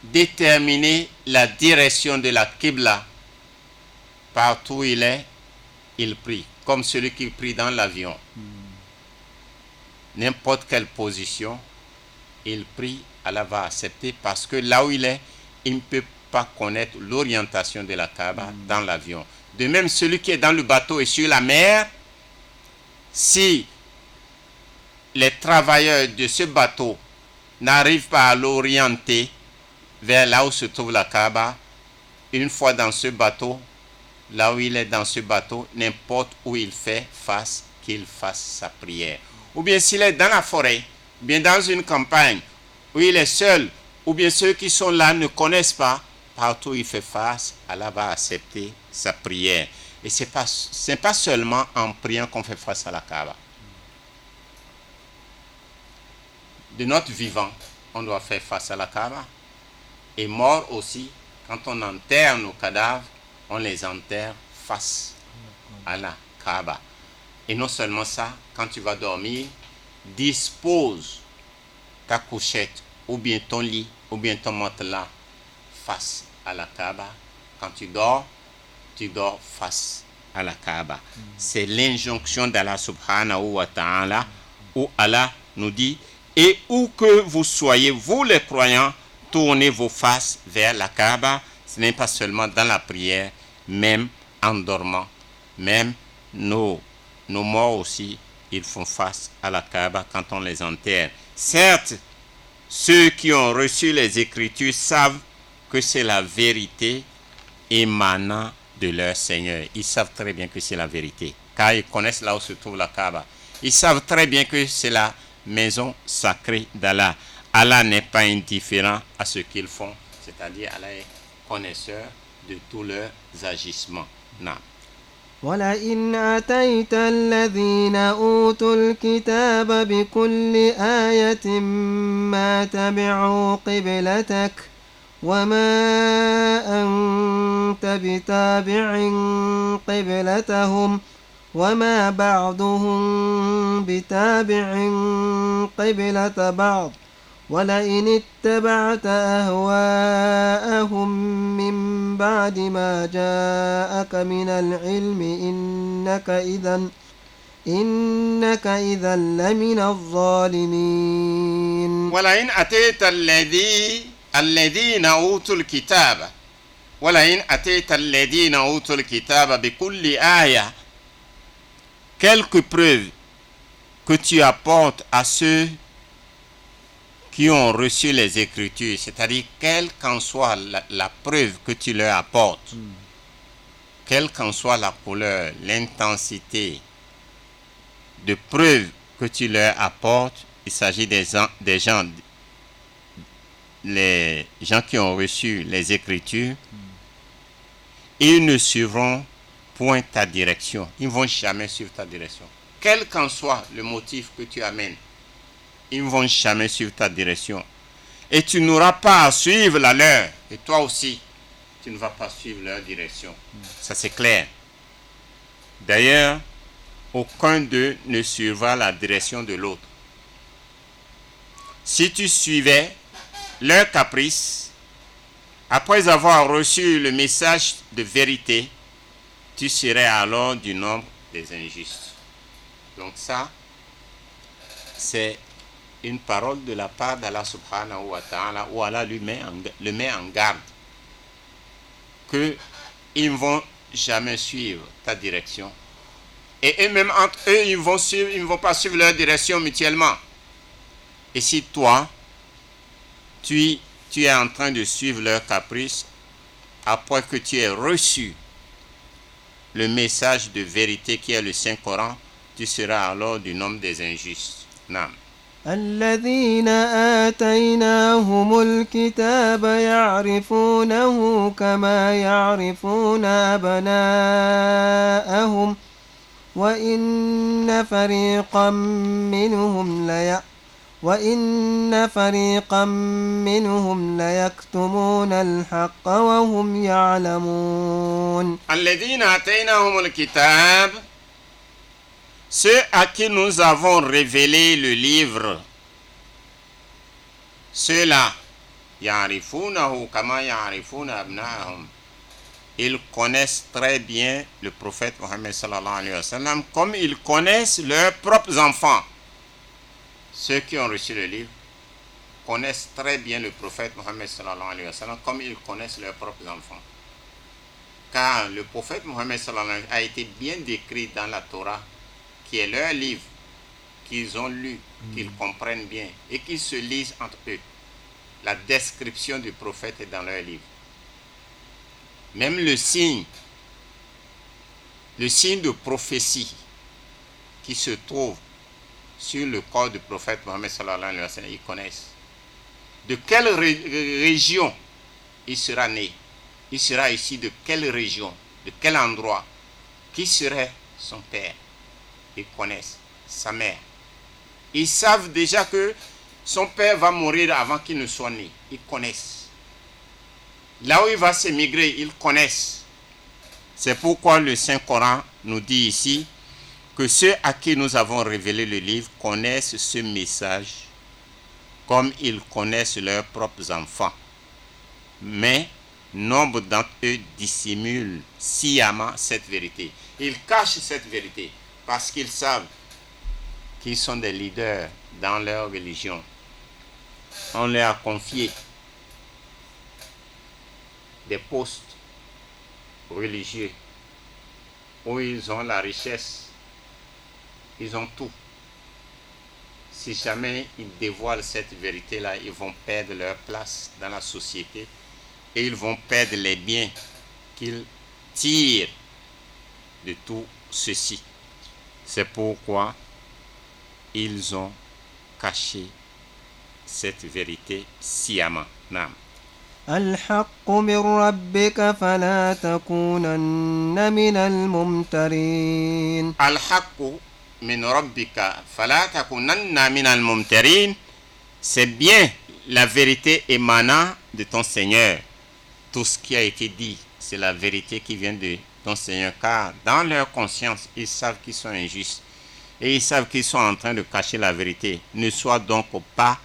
déterminer la direction de la Qibla. Partout où il est, il prie, comme celui qui prie dans l'avion. N'importe quelle position, il prie, Allah va accepter, parce que là où il est, il ne peut pas connaître l'orientation de la Kaaba dans l'avion. De même, celui qui est dans le bateau et sur la mer, si les travailleurs de ce bateau n'arrivent pas à l'orienter vers là où se trouve la Kaaba, une fois dans ce bateau, là où il est dans ce bateau, n'importe où il fait face, qu'il fasse sa prière. Ou bien s'il est dans la forêt, ou bien dans une campagne, où il est seul, ou bien ceux qui sont là ne connaissent pas, partout où il fait face, Allah va accepter sa prière. Et ce n'est pas seulement en priant qu'on fait face à la Kaaba. De notre vivant, on doit faire face à la Kaaba. Et mort aussi, quand on enterre nos cadavres, on les enterre face à la Kaaba. Et non seulement ça, quand tu vas dormir, dispose ta couchette, ou bien ton lit, ou bien ton matelas face à la Kaaba. Quand tu dors face à la Kaaba. C'est l'injonction d'Allah subhanahu wa ta'ala, où Allah nous dit, et où que vous soyez, vous les croyants, tournez vos faces vers la Kaaba. Ce n'est pas seulement dans la prière, même en dormant, même nos morts aussi, ils font face à la Kaaba quand on les enterre. Certes, ceux qui ont reçu les Écritures savent que c'est la vérité émanant de leur Seigneur. Ils savent très bien que c'est la vérité, car ils connaissent là où se trouve la Kaaba. Ils savent très bien que c'est la maison sacrée d'Allah. Allah n'est pas indifférent à ce qu'ils font, c'est-à-dire Allah est connaisseur de tous leurs agissements. Non. ولئن أتيت الذين أوتوا الكتاب بكل آية ما تبعوا قبلتك وما أنت بتابع قبلتهم وما بعضهم بتابع قبلة بعض ولئن اتبعت أهواءهم من بعد ما جاءك من العلم إنك إذا لمن الظالمين. ولئن أتيت الذين أوتوا الكتاب بكل آية, quelques preuves que tu apportes à ceux qui ont reçu les Écritures, c'est-à-dire quelle qu'en soit la preuve que tu leur apportes, quelle qu'en soit la couleur, l'intensité de preuve que tu leur apportes, il s'agit des gens, les gens qui ont reçu les Écritures, ils ne suivront point ta direction, ils ne vont jamais suivre ta direction. Quel qu'en soit le motif que tu amènes, ils ne vont jamais suivre ta direction. Et tu n'auras pas à suivre la leur. Et toi aussi, tu ne vas pas suivre leur direction. Ça, c'est clair. D'ailleurs, aucun d'eux ne suivra la direction de l'autre. Si tu suivais leur caprice, après avoir reçu le message de vérité, tu serais alors du nombre des injustes. Donc ça, c'est une parole de la part d'Allah subhanahu wa ta'ala, où Allah le met en garde que ils vont jamais suivre ta direction. Et eux-mêmes, entre eux, ils ne vont pas suivre leur direction mutuellement. Et si toi, tu es en train de suivre leur caprice, après que tu aies reçu le message de vérité qui est le Saint-Coran, tu seras alors du nombre des injustes. Nam. الذين آتيناهم الكتاب يعرفونه كما يعرفون أبناءهم وإن فريقا منهم ليكتمون الحق وهم يعلمون. الذين آتيناهم الكتاب, ceux à qui nous avons révélé le livre, ceux-là, يعرفونه كما يعرفون أبناءهم, ils connaissent très bien le prophète Mohammed sallallahu alayhi wa sallam comme ils connaissent leurs propres enfants. Ceux qui ont reçu le livre connaissent très bien le prophète Mohammed sallallahu alayhi wa sallam comme ils connaissent leurs propres enfants. Car le prophète Mohammed sallallahu alayhi wa sallam a été bien décrit dans la Torah, qui est leur livre, qu'ils ont lu, qu'ils comprennent bien et qu'ils se lisent entre eux. La description du prophète est dans leur livre. Même le signe de prophétie qui se trouve sur le corps du prophète Mohammed sallallahu alayhi wa sallam, ils connaissent. De quelle région il sera né? Il sera ici de quelle région? De quel endroit? Qui serait son père? Ils connaissent. Sa mère. Ils savent déjà que son père va mourir avant qu'il ne soit né. Ils connaissent. Là où il va s'émigrer, ils connaissent. C'est pourquoi le Saint-Coran nous dit ici que ceux à qui nous avons révélé le livre connaissent ce message comme ils connaissent leurs propres enfants. Mais nombre d'entre eux dissimulent sciemment cette vérité. Ils cachent cette vérité parce qu'ils savent qu'ils sont des leaders dans leur religion. On leur a confié des postes religieux où ils ont la richesse, ils ont tout. Si jamais ils dévoilent cette vérité-là, ils vont perdre leur place dans la société et ils vont perdre les biens qu'ils tirent de tout ceci. C'est pourquoi ils ont caché cette vérité sciemment. Naam. الحق من ربك فلا تكونن من الممترين. الحق من ربك فلا تكونن من الممترين. C'est bien la vérité émanant de ton Seigneur. Tout ce qui a été dit, c'est la vérité qui vient de ton Seigneur, car dans leur conscience, ils savent qu'ils sont injustes et ils savent qu'ils sont en train de cacher la vérité. Ne sois donc pas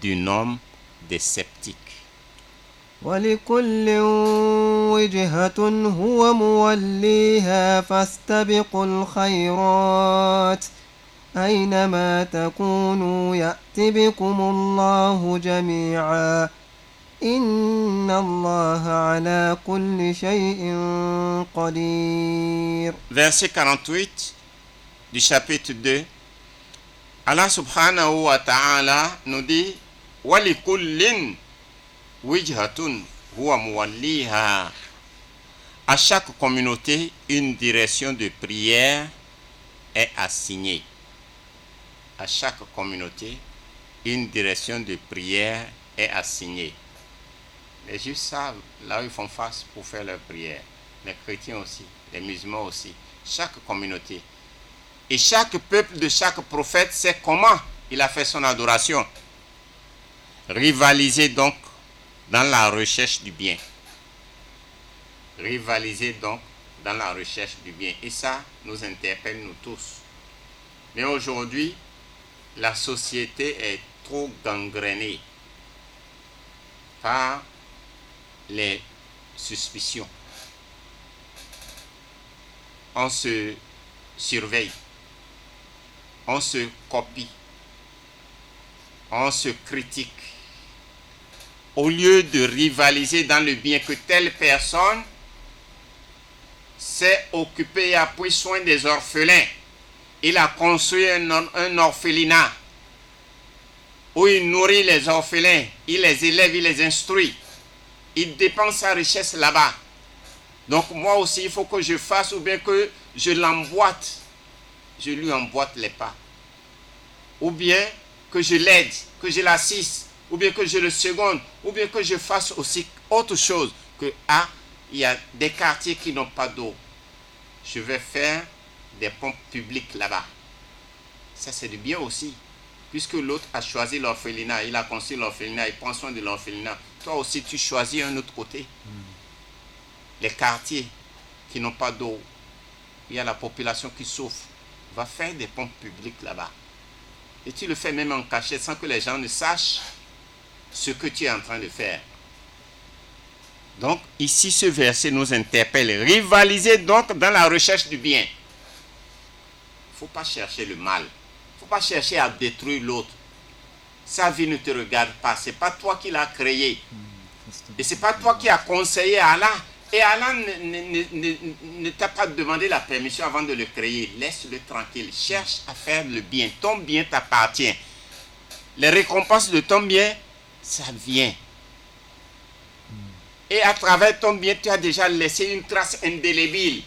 du nombre des sceptiques. ولكل وجهة هو موليها فاستبقوا الخيرات أينما تكونوا يأت بكم الله جميعا إن الله على كل شيء قدير. Verset 48 du chapitre 2. Allah subhanahu wa ta'ala nous dit وَلِكُلٍّ وِجْهَةٌ هُوَ مُوَلِّيهَا. À chaque communauté, une direction de prière est assignée. À chaque communauté, une direction de prière est assignée. Les Juifs savent là où ils font face pour faire leur prière. Les chrétiens aussi, les musulmans aussi. Chaque communauté. Et chaque peuple de chaque prophète sait comment il a fait son adoration. Rivalisez donc dans la recherche du bien. Rivaliser donc dans la recherche du bien. Et ça nous interpelle nous tous. Mais aujourd'hui, la société est trop gangrénée par les suspicions. On se surveille. On se copie. On se critique. Au lieu de rivaliser dans le bien, que telle personne s'est occupé et a pris soin des orphelins. Il a construit un orphelinat où il nourrit les orphelins, il les élève, il les instruit. Il dépense sa richesse là-bas. Donc moi aussi, il faut que je fasse ou bien que je l'emboîte. Je lui emboîte les pas. Ou bien que je l'aide, que je l'assiste, ou bien que je le seconde, ou bien que je fasse aussi autre chose. Que il y a des quartiers qui n'ont pas d'eau. Je vais faire des pompes publiques là-bas. Ça, c'est du bien aussi. Puisque l'autre a choisi l'orphelinat, il a construit l'orphelinat, il prend soin de l'orphelinat. Toi aussi, tu choisis un autre côté. Les quartiers qui n'ont pas d'eau, il y a la population qui souffre. Va faire des pompes publiques là-bas. Et tu le fais même en cachette sans que les gens ne sachent ce que tu es en train de faire. Donc, ici, ce verset nous interpelle. Rivaliser donc dans la recherche du bien. Il ne faut pas chercher le mal. Il ne faut pas chercher à détruire l'autre. Sa vie ne te regarde pas. Ce n'est pas toi qui l'as créé. Et ce n'est pas toi qui as conseillé à Allah. Et Allah ne t'a pas demandé la permission avant de le créer. Laisse-le tranquille. Cherche à faire le bien. Ton bien t'appartient. Les récompenses de ton bien, ça vient. Et à travers ton bien, tu as déjà laissé une trace indélébile.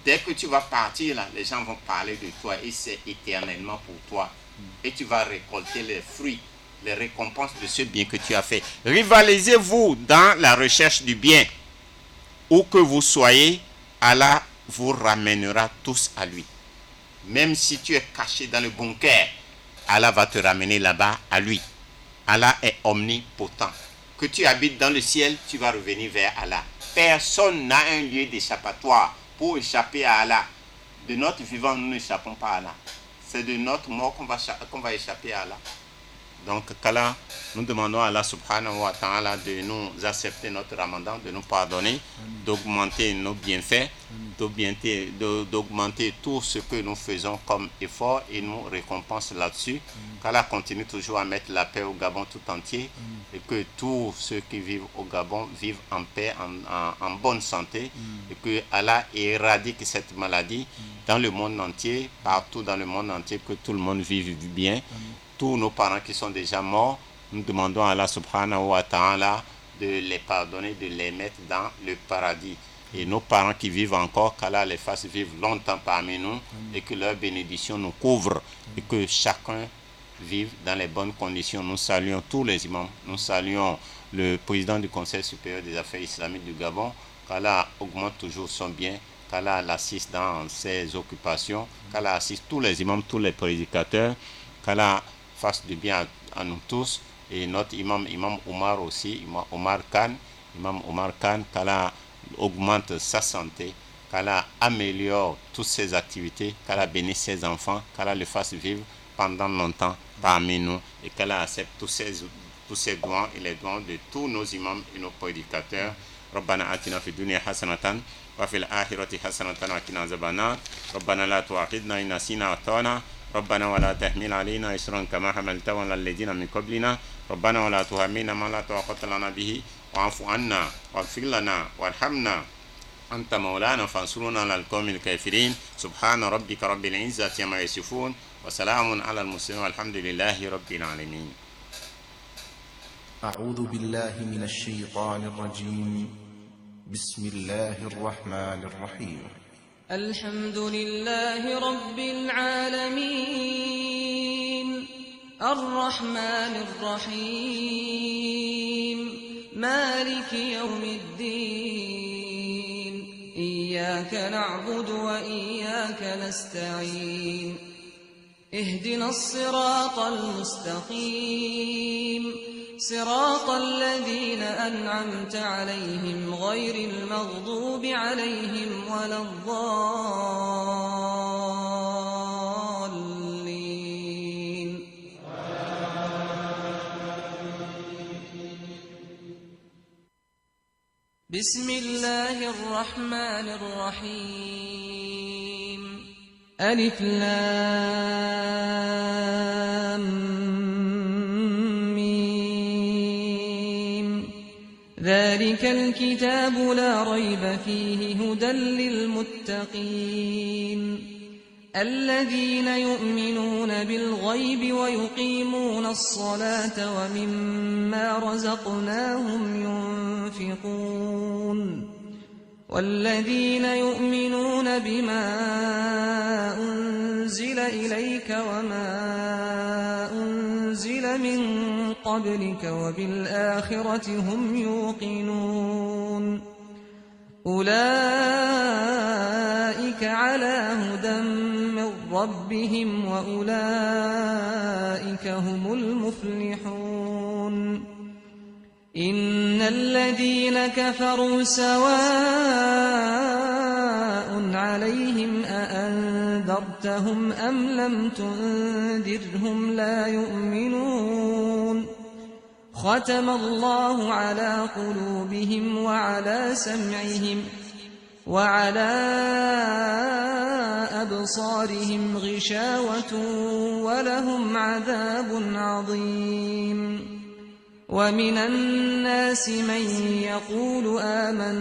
Dès que tu vas partir, là, les gens vont parler de toi et c'est éternellement pour toi. Et tu vas récolter les fruits, les récompenses de ce bien que tu as fait. Rivalisez-vous dans la recherche du bien. Où que vous soyez, Allah vous ramènera tous à lui. Même si tu es caché dans le bunker, Allah va te ramener là-bas à lui. Allah est omnipotent. Que tu habites dans le ciel, tu vas revenir vers Allah. Personne n'a un lieu d'échappatoire pour échapper à Allah. De notre vivant, nous n'échappons pas à Allah. C'est de notre mort qu'on va échapper à Allah. Donc, qu'Allah, nous demandons à Allah subhanahu wa ta'ala de nous accepter notre ramadan, de nous pardonner, d'augmenter nos bienfaits, d'augmenter tout ce que nous faisons comme effort et nous récompense là-dessus. Qu'Allah continue toujours à mettre la paix au Gabon tout entier et que tous ceux qui vivent au Gabon vivent en paix, en bonne santé et que Allah éradique cette maladie dans le monde entier, partout dans le monde entier, que tout le monde vive bien. Tous nos parents qui sont déjà morts, nous demandons à Allah subhanahu wa ta'ala de les pardonner, de les mettre dans le paradis. Et nos parents qui vivent encore, qu'Allah les fasse vivre longtemps parmi nous et que leur bénédiction nous couvre et que chacun vive dans les bonnes conditions. Nous saluons tous les imams, nous saluons le président du Conseil supérieur des affaires islamiques du Gabon, qu'Allah augmente toujours son bien, qu'Allah l'assiste dans ses occupations, qu'Allah assiste tous les imams, tous les prédicateurs, qu'Allah fasse du bien à nous tous et notre imam Omar aussi, imam Omar Khan, qu'Allah augmente sa santé, qu'Allah améliore toutes ses activités, qu'Allah bénisse ses enfants, qu'Allah le fasse vivre pendant longtemps parmi nous et qu'Allah accepte tous ces doigts et les doigts de tous nos imams et nos prédicateurs. ربنا آتنا في الدنيا حسنة وفي الآخرة حسنة وقنا عذاب النار ربنا لا تؤاخذنا إن نسينا وأخطأنا ربنا ولا تحمل علينا إصرا كما حملته على الذين من قبلنا ربنا ولا تحملنا ما لا طاقة لنا به واعف عنا واغفر لنا وارحمنا أنت مولانا فانصرنا على القوم الكافرين سبحان ربك رب العزة عما يصفون وسلام على المرسلين والحمد لله رب العالمين. أعوذ بالله من الشيطان الرجيم. بسم الله الرحمن الرحيم. الحمد لله رب العالمين الرحمن الرحيم مالك يوم الدين إياك نعبد وإياك نستعين اهدنا الصراط المستقيم صراط الذين أنعمت عليهم غير المغضوب عليهم ولا الضالين. بسم الله الرحمن الرحيم ألف لام ذلك الكتاب لا ريب فيه هدى للمتقين الذين يؤمنون بالغيب ويقيمون الصلاة ومما رزقناهم ينفقون والذين يؤمنون بما أنزل إليك وما أنزل من قبلك وبالآخرة هم يوقنون أولئك على هدى من ربهم وأولئك هم المفلحون إن الذين كفروا سواء عليهم أأنذرتهم أم لم تنذرهم لا يؤمنون ختم الله على قلوبهم وعلى سمعهم وعلى أبصارهم غشاوة ولهم عذاب عظيم ومن الناس من يقول آمنا